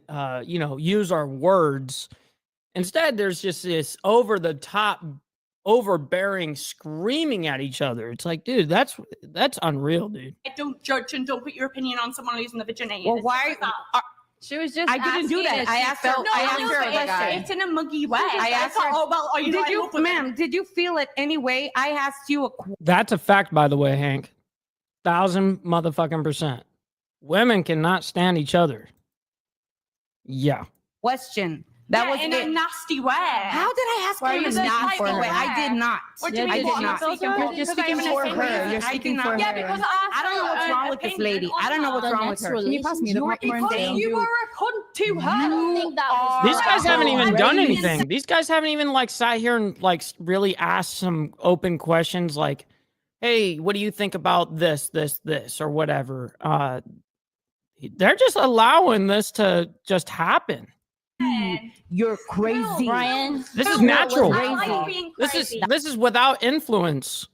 Speaker 2: use our words. Instead, there's just this over the top, overbearing screaming at each other. It's like, dude, that's unreal, dude.
Speaker 6: Don't judge and don't put your opinion on someone losing the virginity.
Speaker 9: Well,
Speaker 6: It's
Speaker 9: why?
Speaker 6: just like that.
Speaker 12: She was just
Speaker 9: I didn't do
Speaker 12: asking
Speaker 9: that.
Speaker 12: if
Speaker 9: I
Speaker 12: she
Speaker 9: asked her.
Speaker 12: felt
Speaker 9: I
Speaker 6: No,
Speaker 9: asked her.
Speaker 6: it's,
Speaker 9: Like,
Speaker 6: it's in a muggy way.
Speaker 9: I
Speaker 6: It's
Speaker 9: asked
Speaker 6: like,
Speaker 9: her-
Speaker 6: oh well, are you not
Speaker 9: did
Speaker 6: in
Speaker 9: you,
Speaker 6: love with him?
Speaker 9: ma'am? Did you feel it anyway? I asked you a
Speaker 2: That's a fact, by the way, Hank. 1,000 motherfucking percent. Women cannot stand each other. Yeah.
Speaker 9: question. That was
Speaker 6: in
Speaker 9: it.
Speaker 6: a nasty way.
Speaker 9: How did I ask
Speaker 6: Why
Speaker 9: her
Speaker 6: you
Speaker 9: in a
Speaker 6: just
Speaker 9: nasty
Speaker 6: like
Speaker 9: way?
Speaker 6: her?
Speaker 9: I did not.
Speaker 6: What do you
Speaker 9: I
Speaker 6: mean?
Speaker 9: did
Speaker 6: what
Speaker 9: not.
Speaker 6: you're speaking for?
Speaker 9: You're
Speaker 6: Because
Speaker 9: speaking
Speaker 6: I'm in a
Speaker 9: for
Speaker 6: thing
Speaker 9: her.
Speaker 6: with
Speaker 9: You're
Speaker 6: you.
Speaker 9: speaking for her.
Speaker 6: Yeah, because
Speaker 9: I don't know what's wrong with this lady. I don't know what's wrong with her.
Speaker 10: Can you pass me
Speaker 12: the
Speaker 6: Because
Speaker 12: popcorn?
Speaker 6: you were a cunt to her.
Speaker 10: I don't think that was
Speaker 2: These guys haven't even done
Speaker 6: crazy.
Speaker 2: anything. These guys haven't even like sat here and like really asked some open questions like, hey, what do you think about this, or whatever? They're just allowing this to just happen.
Speaker 9: You're crazy.
Speaker 10: Brian.
Speaker 2: This is
Speaker 10: No,
Speaker 2: natural.
Speaker 10: was
Speaker 6: I
Speaker 10: crazy.
Speaker 6: like being
Speaker 2: This
Speaker 6: crazy.
Speaker 2: is without influence.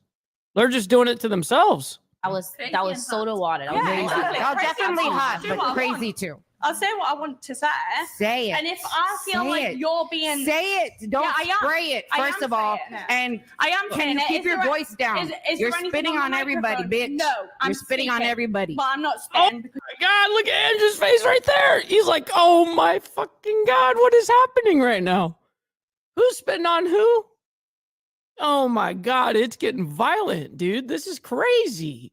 Speaker 2: They're just doing it to themselves.
Speaker 10: That was soda water. That was
Speaker 6: Yeah,
Speaker 10: very
Speaker 6: exactly.
Speaker 9: Oh,
Speaker 6: Crazy.
Speaker 9: definitely
Speaker 6: I'll
Speaker 9: hot,
Speaker 6: do
Speaker 9: but
Speaker 6: what I
Speaker 9: crazy
Speaker 6: want.
Speaker 9: too.
Speaker 6: I'll say what I want to say.
Speaker 9: Say it.
Speaker 6: And if I feel
Speaker 9: Say
Speaker 6: like
Speaker 9: it.
Speaker 6: you're being
Speaker 9: Say it. Don't
Speaker 6: Yeah, I am.
Speaker 9: spray it,
Speaker 6: I
Speaker 9: first
Speaker 6: am
Speaker 9: of all.
Speaker 6: saying it.
Speaker 9: And
Speaker 6: I am
Speaker 9: can
Speaker 6: saying
Speaker 9: you
Speaker 6: it.
Speaker 9: keep
Speaker 6: Is
Speaker 9: your
Speaker 6: there a-
Speaker 9: voice down?
Speaker 6: is
Speaker 9: You're
Speaker 6: there anything
Speaker 9: spitting on
Speaker 6: the
Speaker 9: everybody,
Speaker 6: microphone?
Speaker 9: bitch.
Speaker 6: No, I'm
Speaker 9: You're spitting on
Speaker 6: speaking,
Speaker 9: everybody.
Speaker 6: But I'm not spitting because
Speaker 2: My God, look at Andrew's face right there. He's like, oh my fucking God, what is happening right now? Who's spitting on who? Oh my God, it's getting violent, dude. This is crazy.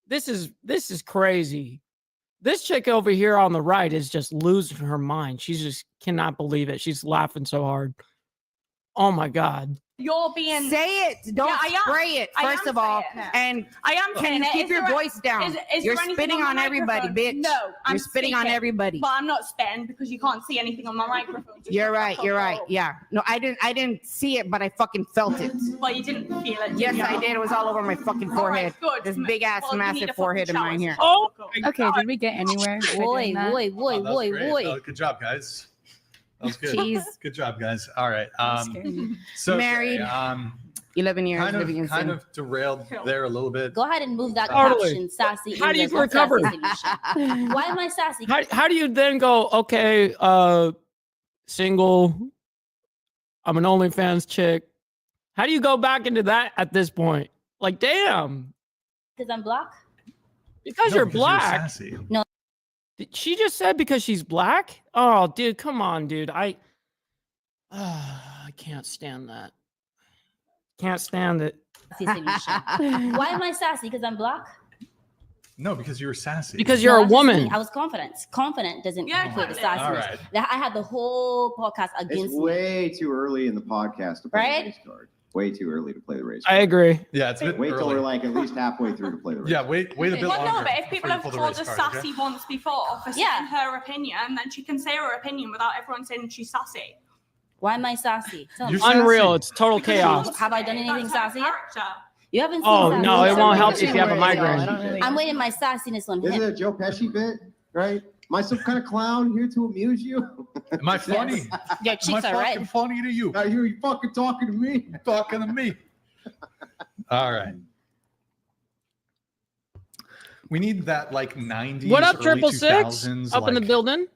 Speaker 2: This is crazy. This chick over here on the right is just losing her mind. She just cannot believe it. She's laughing so hard. Oh my God.
Speaker 6: you're being.
Speaker 9: Say it. Don't
Speaker 6: Yeah, I am.
Speaker 9: spray it,
Speaker 6: I
Speaker 9: first
Speaker 6: am
Speaker 9: of all.
Speaker 6: saying it.
Speaker 9: And
Speaker 6: I am
Speaker 9: can
Speaker 6: saying
Speaker 9: you
Speaker 6: it.
Speaker 9: keep
Speaker 6: Is
Speaker 9: your
Speaker 6: there a-
Speaker 9: voice down?
Speaker 6: is
Speaker 9: You're
Speaker 6: there anything
Speaker 9: spitting
Speaker 6: on
Speaker 9: on
Speaker 6: the
Speaker 9: everybody,
Speaker 6: microphone?
Speaker 9: bitch.
Speaker 6: No, I'm
Speaker 9: You're spitting on
Speaker 6: speaking.
Speaker 9: everybody.
Speaker 6: But I'm not spitting because you can't see anything on my microphone. So
Speaker 9: You're
Speaker 6: shut the
Speaker 9: right.
Speaker 6: fuck
Speaker 9: You're right.
Speaker 6: up.
Speaker 9: Yeah. No, I didn't see it, but I fucking felt it.
Speaker 6: Well, you didn't feel it.
Speaker 9: Yes,
Speaker 6: did you?
Speaker 9: I did. It was all over my fucking
Speaker 6: All right,
Speaker 9: forehead.
Speaker 6: good.
Speaker 9: This big ass,
Speaker 6: Well, you need a
Speaker 9: massive
Speaker 6: fucking
Speaker 9: forehead of
Speaker 6: shower,
Speaker 9: mine
Speaker 6: so
Speaker 9: here.
Speaker 6: shut the
Speaker 2: Oh
Speaker 6: fuck up.
Speaker 2: my
Speaker 11: Okay, did we get anywhere? by
Speaker 10: Boy,
Speaker 11: doing that?
Speaker 10: boy,
Speaker 8: Oh,
Speaker 10: boy,
Speaker 8: that was
Speaker 10: boy,
Speaker 8: great.
Speaker 10: boy.
Speaker 8: Good job, guys. That was good.
Speaker 9: Jeez.
Speaker 8: Good job, guys. All right.
Speaker 11: Scary.
Speaker 8: So
Speaker 9: Married. 11 years living in
Speaker 8: kind
Speaker 9: sin.
Speaker 8: of derailed there a little bit.
Speaker 10: Go ahead and move that
Speaker 2: Totally.
Speaker 10: caption, sassy.
Speaker 2: How do you
Speaker 10: English, not
Speaker 2: recover?
Speaker 10: sassy solution. Why am I sassy?
Speaker 2: How do you then go, okay, single, I'm an OnlyFans chick. How do you go back into that at this point? Like, damn,
Speaker 10: Because I'm black?
Speaker 2: because
Speaker 8: No,
Speaker 2: you're
Speaker 8: because
Speaker 2: black.
Speaker 8: sassy.
Speaker 2: Did she just said because she's black? Oh, dude, come on, dude. I can't stand that. Can't stand it.
Speaker 10: Sassy solution. Why am I sassy? Because I'm black?
Speaker 8: No, because you were sassy.
Speaker 2: Because you're
Speaker 10: No,
Speaker 2: a
Speaker 10: I'm just
Speaker 2: woman.
Speaker 10: me. I was confident. Confident doesn't
Speaker 6: Yeah,
Speaker 10: equate to
Speaker 6: confident.
Speaker 8: All
Speaker 10: sassiness.
Speaker 8: right.
Speaker 10: I had the whole podcast
Speaker 5: It's
Speaker 10: against me.
Speaker 5: way too early in the podcast to play
Speaker 10: Right?
Speaker 5: the race card. Way too early to play the race
Speaker 2: I
Speaker 5: card.
Speaker 2: agree.
Speaker 8: Yeah, it's a bit
Speaker 5: Wait till
Speaker 8: early.
Speaker 5: we're like at least halfway through to play the race.
Speaker 8: Yeah, wait a bit
Speaker 6: Well,
Speaker 8: longer.
Speaker 6: no, but if people
Speaker 8: before you
Speaker 6: have
Speaker 8: pull the
Speaker 6: called
Speaker 8: race
Speaker 6: her
Speaker 8: card,
Speaker 6: sassy
Speaker 8: okay?
Speaker 6: once before for saying
Speaker 10: Yeah.
Speaker 6: her opinion, then she can say her opinion without everyone saying she's sassy.
Speaker 10: Why am I sassy? Tell
Speaker 8: You're
Speaker 10: me.
Speaker 2: Unreal.
Speaker 8: sassy.
Speaker 2: It's total chaos.
Speaker 10: Have I done anything
Speaker 6: That's her
Speaker 10: sassy yet?
Speaker 6: character.
Speaker 10: You haven't seen
Speaker 2: Oh,
Speaker 10: sassy.
Speaker 2: no, it
Speaker 10: yet.
Speaker 2: won't help you if you have a
Speaker 12: I
Speaker 2: migraine.
Speaker 12: don't really.
Speaker 10: I'm waiting my sassiness on
Speaker 5: Isn't
Speaker 10: him.
Speaker 5: it a Joe Pesci bit? Right? Am I some kind of clown here to amuse you?
Speaker 8: Am I funny?
Speaker 10: Your
Speaker 8: Am I
Speaker 10: cheeks are
Speaker 8: fucking
Speaker 10: red.
Speaker 8: funny to you?
Speaker 5: I hear you fucking talking to me.
Speaker 8: Talking to me. All right. We need that like 90s.
Speaker 2: What up,
Speaker 8: early
Speaker 2: Triple Six?
Speaker 8: 2000s,
Speaker 2: Up in the
Speaker 8: like,
Speaker 2: building.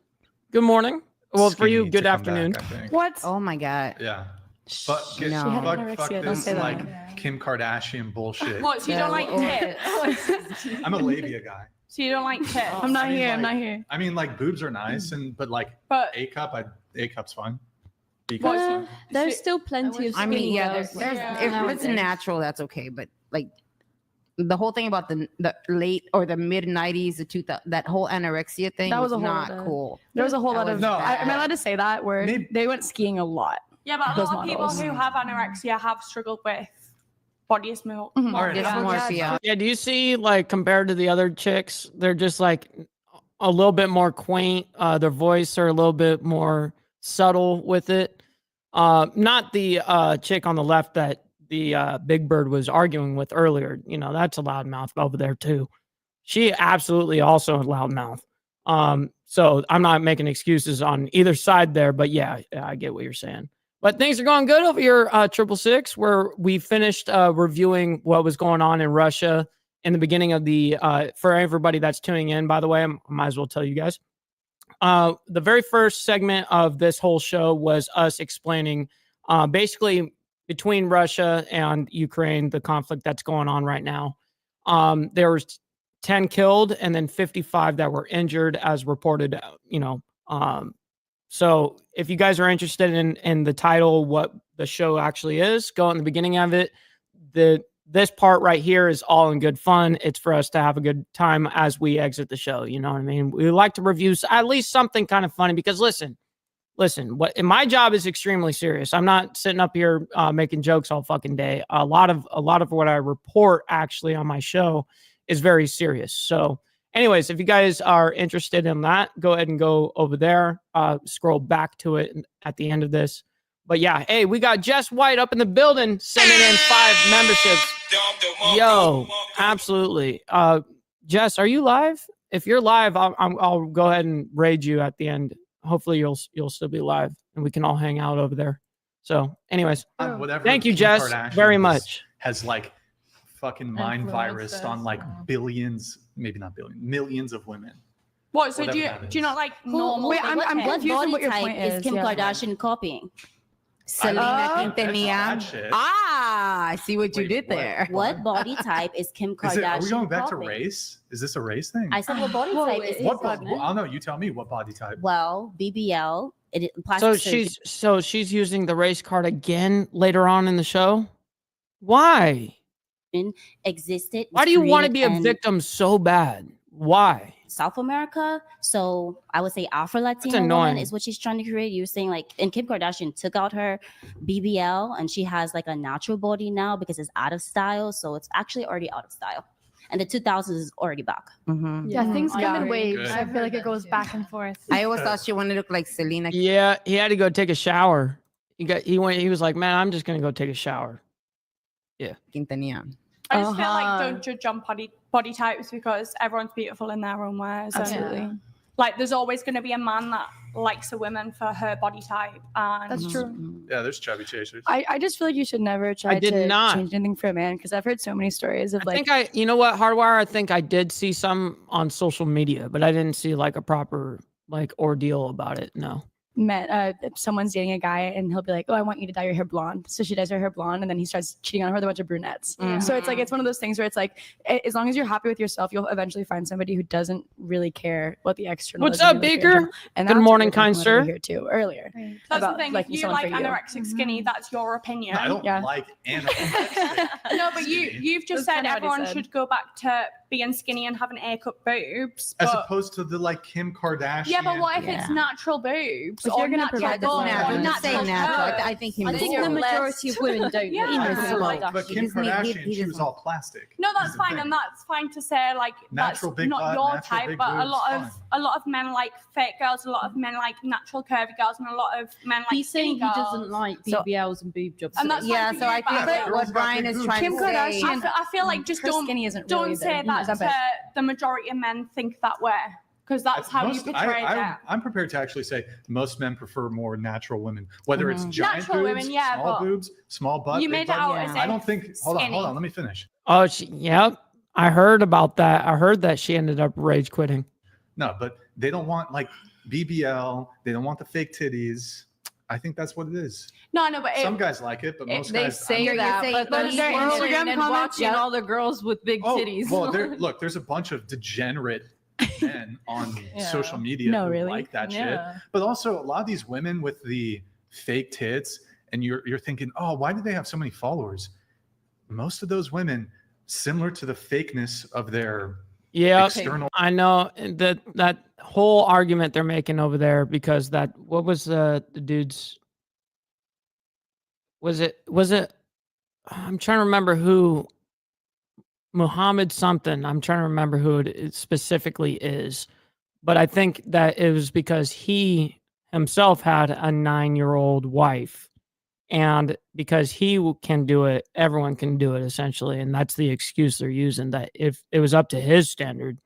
Speaker 2: Good morning. Well, for you,
Speaker 8: skinny
Speaker 2: good
Speaker 8: to come
Speaker 2: afternoon.
Speaker 8: back, I think.
Speaker 11: What?
Speaker 9: Oh my God.
Speaker 8: Yeah. Fuck,
Speaker 9: No. She had
Speaker 8: fuck
Speaker 11: anorexia, don't
Speaker 8: this
Speaker 11: say that.
Speaker 8: like Kim Kardashian bullshit.
Speaker 6: What, so you don't like tits?
Speaker 8: I'm a labia guy.
Speaker 6: So you don't like tits?
Speaker 11: I'm not
Speaker 8: I mean,
Speaker 11: here. I'm
Speaker 8: like-
Speaker 11: not here.
Speaker 8: I mean, like boobs are nice, but like
Speaker 6: But
Speaker 8: A cup's fine. B
Speaker 6: What?
Speaker 8: cup's fine.
Speaker 12: There's still plenty of
Speaker 9: I
Speaker 12: skinny
Speaker 9: mean, yeah,
Speaker 12: girls.
Speaker 9: there's
Speaker 6: Yeah.
Speaker 9: if it's natural, that's okay. But like the whole thing about the late or the mid 90s, the 2000, that whole anorexia thing
Speaker 11: That was
Speaker 9: was
Speaker 11: a whole
Speaker 9: not
Speaker 11: other-
Speaker 9: cool.
Speaker 11: There was a whole
Speaker 9: That
Speaker 11: lot of.
Speaker 9: was
Speaker 8: No,
Speaker 11: am I
Speaker 9: bad.
Speaker 11: allowed to say that? Where
Speaker 8: Maybe-
Speaker 11: they went skiing a lot.
Speaker 6: yeah, but a
Speaker 11: Those
Speaker 6: lot of people
Speaker 11: models.
Speaker 6: who have anorexia have struggled with body dysmorphia.
Speaker 11: Mhm.
Speaker 8: All right.
Speaker 9: Dysmorphia.
Speaker 2: Yeah, do you see like compared to the other chicks, they're just like a little bit more quaint. Their voice are a little bit more subtle with it. Not the chick on the left that the Big Bird was arguing with earlier. You know, that's a loudmouth over there too. She absolutely also a loudmouth. So I'm not making excuses on either side there, but yeah, I get what you're saying. But things are going good over here, 666, where we finished reviewing what was going on in Russia in the beginning of the, for everybody that's tuning in, by the way, I might as well tell you guys. The very first segment of this whole show was us explaining basically between Russia and Ukraine, the conflict that's going on right now. There was 10 killed and then 55 that were injured as reported, so if you guys are interested in the title, what the show actually is, go in the beginning of it. This part right here is all in good fun. It's for us to have a good time as we exit the show. You know what I mean? We like to review at least something kind of funny because listen, my job is extremely serious. I'm not sitting up here making jokes all fucking day. A lot of what I report actually on my show is very serious. So anyways, if you guys are interested in that, go ahead and go over there, scroll back to it at the end of this. But yeah, hey, we got Jess White up in the building, sending in 5 memberships. Yo, absolutely. Jess, are you live? If you're live, I'll go ahead and raid you at the end. Hopefully you'll still be live and we can all hang out over there. So anyways,
Speaker 8: Whatever
Speaker 2: thank you,
Speaker 8: Kim
Speaker 2: Jess,
Speaker 8: Kardashian
Speaker 2: very much.
Speaker 8: has like fucking mind virus
Speaker 12: Influencers,
Speaker 8: on like
Speaker 12: yeah.
Speaker 8: billions, maybe not billions, millions of women.
Speaker 6: What? So
Speaker 8: Whatever
Speaker 6: do you
Speaker 8: that
Speaker 6: do you
Speaker 8: is.
Speaker 6: not like
Speaker 10: Who-
Speaker 6: normal?
Speaker 11: Wait, I'm
Speaker 10: what
Speaker 11: confused on
Speaker 10: body
Speaker 11: what your
Speaker 10: type
Speaker 11: point
Speaker 10: is
Speaker 11: is.
Speaker 10: Kim
Speaker 11: Yeah.
Speaker 10: Kardashian copying?
Speaker 9: Selena
Speaker 8: That's
Speaker 9: Quintanilla.
Speaker 8: shit.
Speaker 9: Ah, I see what you
Speaker 8: Wait,
Speaker 9: did
Speaker 8: what?
Speaker 9: there.
Speaker 10: What body type is Kim Kardashian?
Speaker 8: Are we going back to
Speaker 10: copying?
Speaker 8: race? Is this a race thing?
Speaker 10: I said what body
Speaker 12: Whoa,
Speaker 10: type
Speaker 12: it
Speaker 10: is
Speaker 12: is
Speaker 10: Kim
Speaker 8: what
Speaker 12: not,
Speaker 8: body?
Speaker 10: Kardashian?
Speaker 8: I don't know. You tell me what body type.
Speaker 10: Well, BBL. Plastic
Speaker 2: So
Speaker 10: surgery.
Speaker 2: she's using the race card again later on in the show. Why?
Speaker 10: Existed.
Speaker 2: Why
Speaker 10: was
Speaker 2: do you want to
Speaker 10: created
Speaker 2: be a
Speaker 10: in
Speaker 2: victim so bad? Why?
Speaker 10: South America, so I would say Afro Latina
Speaker 2: annoying.
Speaker 10: woman is what she's trying to create. You're saying like, and Kim Kardashian took out her BBL, and she has like a natural body now because it's out of style. So it's actually already out of style, and the 2000s is already back.
Speaker 9: Mhm.
Speaker 12: Yeah, things
Speaker 11: Yeah.
Speaker 12: come in waves.
Speaker 8: Good.
Speaker 12: I feel like it goes back and forth.
Speaker 9: I always thought she wanted to look like Selena
Speaker 2: Yeah, he had to go take a shower. He was like, man, I'm just gonna go take a shower.
Speaker 9: Quintanilla.
Speaker 6: I just feel like
Speaker 11: Uh-huh.
Speaker 6: don't judge on body types because everyone's beautiful in their own ways. and,
Speaker 11: Absolutely.
Speaker 6: like there's always going to be a man that likes a woman for her body type. And
Speaker 12: That's true.
Speaker 8: Yeah, there's chubby chasers.
Speaker 11: I just feel like you should never try
Speaker 2: did
Speaker 11: to
Speaker 2: not.
Speaker 11: change anything for a man because I've heard so many stories of
Speaker 2: I
Speaker 11: like
Speaker 2: think you know what, Hardwire, I think I did see some on social media, but I didn't see like a proper like ordeal about it. No.
Speaker 11: met if someone's dating a guy and he'll be like, oh, I want you to dye your hair blonde. So she dyes her hair blonde and then he starts cheating on her with a bunch of brunettes. So it's like, it's one of those things where it's like, as long as you're happy with yourself, you'll eventually find somebody who doesn't really care what the external
Speaker 2: What's
Speaker 11: is and
Speaker 2: up,
Speaker 11: you really care
Speaker 2: Baker?
Speaker 11: internal. And
Speaker 2: Good
Speaker 11: that's what
Speaker 2: morning,
Speaker 11: we were talking
Speaker 2: kind
Speaker 11: about
Speaker 2: sir.
Speaker 11: over here too earlier.
Speaker 6: that's
Speaker 11: about
Speaker 6: the thing. If
Speaker 11: liking
Speaker 6: you
Speaker 11: someone
Speaker 6: like
Speaker 11: for you.
Speaker 6: anorexic skinny, that's your opinion.
Speaker 8: I don't
Speaker 11: Yeah.
Speaker 8: like anorexic.
Speaker 6: No, but you've just
Speaker 11: That's
Speaker 6: said
Speaker 11: kinda what he
Speaker 6: everyone
Speaker 11: said.
Speaker 6: should go back to being skinny and having A-cup boobs.
Speaker 8: As
Speaker 6: but-
Speaker 8: opposed to the like Kim Kardashian.
Speaker 6: yeah, but what if it's
Speaker 9: Yeah.
Speaker 6: natural boobs?
Speaker 11: If you're
Speaker 6: or
Speaker 11: gonna
Speaker 6: natural
Speaker 11: provide the
Speaker 6: bum,
Speaker 11: natural-
Speaker 6: or
Speaker 11: I'm
Speaker 9: just saying
Speaker 6: natural
Speaker 9: natural.
Speaker 6: curves?
Speaker 9: I think he
Speaker 12: I
Speaker 9: was
Speaker 12: think the
Speaker 9: more-
Speaker 12: majority of women don't.
Speaker 6: Yeah.
Speaker 12: Even
Speaker 6: Yeah.
Speaker 12: Kim
Speaker 8: But
Speaker 12: Kardashian.
Speaker 8: Kim
Speaker 9: doesn't need-
Speaker 8: Kardashian,
Speaker 9: he
Speaker 8: she was
Speaker 9: doesn't-
Speaker 8: all plastic.
Speaker 6: No,
Speaker 8: This
Speaker 6: that's
Speaker 8: is the
Speaker 6: fine,
Speaker 8: thing.
Speaker 6: and that's fine to say like
Speaker 8: Natural
Speaker 6: that's
Speaker 8: big
Speaker 6: not
Speaker 8: butt,
Speaker 6: your
Speaker 8: natural
Speaker 6: type.
Speaker 8: big
Speaker 6: But a
Speaker 8: boobs,
Speaker 6: lot of men like fake girls, a lot of men like natural curvy girls, and a lot of men like
Speaker 12: He's saying
Speaker 6: skinny
Speaker 12: he
Speaker 6: girls.
Speaker 12: doesn't like
Speaker 9: So-
Speaker 12: BBLs and boob jobs.
Speaker 6: And that's
Speaker 9: Yeah,
Speaker 6: fine for
Speaker 9: so
Speaker 6: you,
Speaker 9: I
Speaker 6: but
Speaker 9: think
Speaker 8: Yeah,
Speaker 9: that
Speaker 8: girls
Speaker 9: what
Speaker 8: got
Speaker 9: Brian
Speaker 8: big
Speaker 9: is
Speaker 8: boobs.
Speaker 9: trying
Speaker 11: Kim
Speaker 9: to say.
Speaker 11: Kardashian-
Speaker 6: I feel like just
Speaker 11: her
Speaker 6: don't
Speaker 11: skinny isn't
Speaker 6: don't
Speaker 11: really
Speaker 6: say
Speaker 11: the-
Speaker 6: that
Speaker 11: is that
Speaker 6: to
Speaker 11: bad?
Speaker 6: the majority of men think that way because that's how you portray it.
Speaker 8: I'm prepared to actually say most men prefer more natural women, whether it's giant
Speaker 6: Natural
Speaker 8: boobs,
Speaker 6: women, yeah,
Speaker 8: small
Speaker 6: but
Speaker 8: boobs, small butt.
Speaker 6: you
Speaker 8: big
Speaker 6: made it
Speaker 8: butt.
Speaker 6: out
Speaker 9: Yeah.
Speaker 6: as
Speaker 8: I
Speaker 6: if
Speaker 8: don't think. Hold on,
Speaker 6: skinny.
Speaker 8: let me finish.
Speaker 2: Oh, yep. I heard about that. I heard that she ended up rage quitting.
Speaker 8: No, but they don't want like BBL. They don't want the fake titties. I think that's what it is.
Speaker 6: No, but
Speaker 8: Some guys like it, but most
Speaker 12: They
Speaker 8: guys.
Speaker 12: say
Speaker 9: You're
Speaker 12: that,
Speaker 9: saying-
Speaker 12: but
Speaker 9: but
Speaker 12: then
Speaker 9: they're
Speaker 12: scrolling
Speaker 11: Instagram
Speaker 12: and
Speaker 11: comments,
Speaker 12: watching
Speaker 11: yeah.
Speaker 12: all the girls with big
Speaker 8: Oh,
Speaker 12: titties.
Speaker 8: well, there's a bunch of degenerate men on
Speaker 12: Yeah.
Speaker 8: social media
Speaker 11: No,
Speaker 8: who
Speaker 11: really?
Speaker 8: like that shit.
Speaker 12: Yeah.
Speaker 8: But also a lot of these women with the fake tits, and you're thinking, oh, why do they have so many followers? Most of those women, similar to the fakeness of their
Speaker 2: Yeah,
Speaker 8: external.
Speaker 2: I know that whole argument they're making over there because what was the dude's was it I'm trying to remember who Muhammad something. I'm trying to remember who it specifically is. But I think that it was because he himself had a 9-year-old wife. And because he can do it, everyone can do it essentially. And that's the excuse they're using, that if it was up to his standard,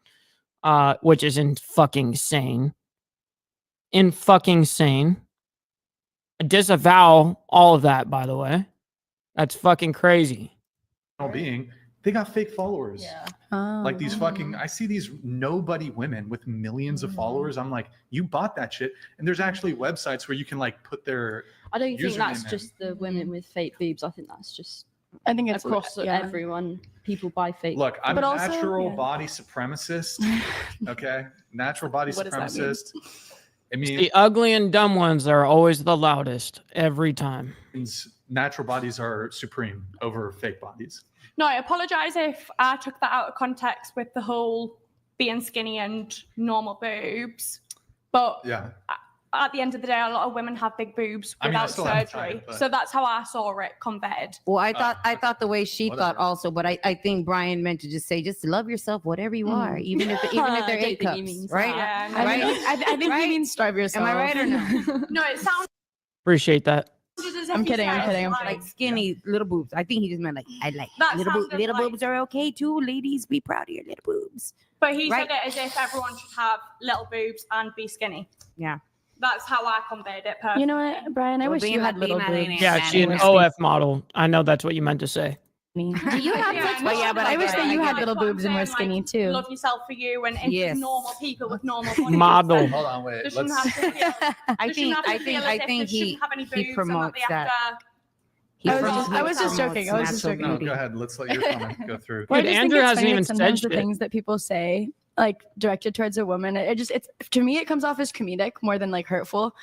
Speaker 2: which is fucking sane. I disavow all of that, by the way. That's fucking crazy.
Speaker 8: Being, they got fake followers.
Speaker 12: Yeah.
Speaker 8: Like these fucking, I see these nobody women with millions of followers. I'm like, you bought that shit. And there's actually websites where you can like put their
Speaker 12: I don't think that's
Speaker 8: username in.
Speaker 12: just the women with fake boobs. I think that's just
Speaker 11: I think it's
Speaker 12: across
Speaker 11: yeah.
Speaker 12: everyone. People buy fake.
Speaker 8: Look, I'm
Speaker 11: But
Speaker 8: a
Speaker 11: also-
Speaker 8: natural
Speaker 11: yeah.
Speaker 8: body supremacist. Okay. Natural body
Speaker 11: What does that mean?
Speaker 8: supremacist. I mean,
Speaker 2: The ugly and dumb ones are always the loudest every time.
Speaker 8: natural bodies are supreme over fake bodies.
Speaker 6: No, I apologize if I took that out of context with the whole being skinny and normal boobs. But
Speaker 8: Yeah.
Speaker 6: at the end of the day, a lot of women have big boobs
Speaker 8: I mean, I
Speaker 6: without
Speaker 8: still haven't
Speaker 6: surgery.
Speaker 8: tried it, but-
Speaker 6: So that's how I saw it converted.
Speaker 9: Well, I
Speaker 8: okay.
Speaker 9: thought the way she
Speaker 8: Whatever.
Speaker 9: thought also, but I think Brian meant to just say, just love yourself, whatever you are, even if they're
Speaker 12: I
Speaker 9: A
Speaker 12: don't think he
Speaker 9: cups,
Speaker 12: means
Speaker 9: right?
Speaker 6: Yeah, no.
Speaker 11: I
Speaker 9: Right?
Speaker 11: think, I think
Speaker 9: Right?
Speaker 11: he means starve yourself.
Speaker 9: Am I right or not?
Speaker 6: No, it sounded
Speaker 2: Appreciate that.
Speaker 6: as if
Speaker 11: I'm
Speaker 6: he
Speaker 11: kidding, I'm
Speaker 6: said,
Speaker 11: kidding, I'm
Speaker 6: like,
Speaker 9: Like skinny little boobs. I think he just meant like I like
Speaker 6: That
Speaker 9: little boobs.
Speaker 6: sounded
Speaker 9: Little
Speaker 6: like-
Speaker 9: boobs are okay too. Ladies, be proud of your little boobs.
Speaker 6: But he
Speaker 9: Right.
Speaker 6: said it as if everyone should have little boobs and be skinny.
Speaker 9: Yeah.
Speaker 6: That's how I conveyed it personally.
Speaker 11: You know what, Brian? I
Speaker 9: Well,
Speaker 11: wish
Speaker 9: being
Speaker 11: you had little
Speaker 9: Latina ain't
Speaker 11: boobs.
Speaker 2: Yeah,
Speaker 9: Yeah,
Speaker 2: she an
Speaker 9: anyways.
Speaker 2: OF model. I know that's what you meant to say.
Speaker 11: Do you have
Speaker 6: Yeah,
Speaker 11: such?
Speaker 6: no,
Speaker 9: yeah, but
Speaker 11: I wish that you had little
Speaker 6: That's what I'm
Speaker 11: boobs and were
Speaker 6: saying,
Speaker 11: skinny
Speaker 6: like,
Speaker 11: too.
Speaker 6: Love yourself for you and
Speaker 9: Yes.
Speaker 6: just normal people with normal bodies.
Speaker 2: Model.
Speaker 6: And
Speaker 8: Hold on, wait.
Speaker 6: they shouldn't
Speaker 8: Let's.
Speaker 6: have to feel-
Speaker 9: I
Speaker 6: they shouldn't
Speaker 9: think
Speaker 6: have to
Speaker 9: I
Speaker 6: feel
Speaker 9: think
Speaker 6: as
Speaker 9: I
Speaker 6: if
Speaker 9: think
Speaker 6: they
Speaker 9: he
Speaker 6: shouldn't have any
Speaker 9: he
Speaker 6: boobs and that
Speaker 9: promotes
Speaker 6: they have
Speaker 9: that.
Speaker 6: to-
Speaker 9: He
Speaker 11: I was
Speaker 9: promotes
Speaker 11: just- I was just
Speaker 9: natural
Speaker 11: joking. I was just
Speaker 9: beauty.
Speaker 8: No, go ahead. Let's let your comment go through.
Speaker 11: Well, I
Speaker 2: Dude,
Speaker 11: just think
Speaker 2: Andrew
Speaker 11: it's
Speaker 2: hasn't
Speaker 11: funny,
Speaker 2: even
Speaker 11: like, sometimes
Speaker 2: said
Speaker 11: the
Speaker 2: shit.
Speaker 11: things that people say, like directed towards a woman, to me it comes off as comedic more than like hurtful,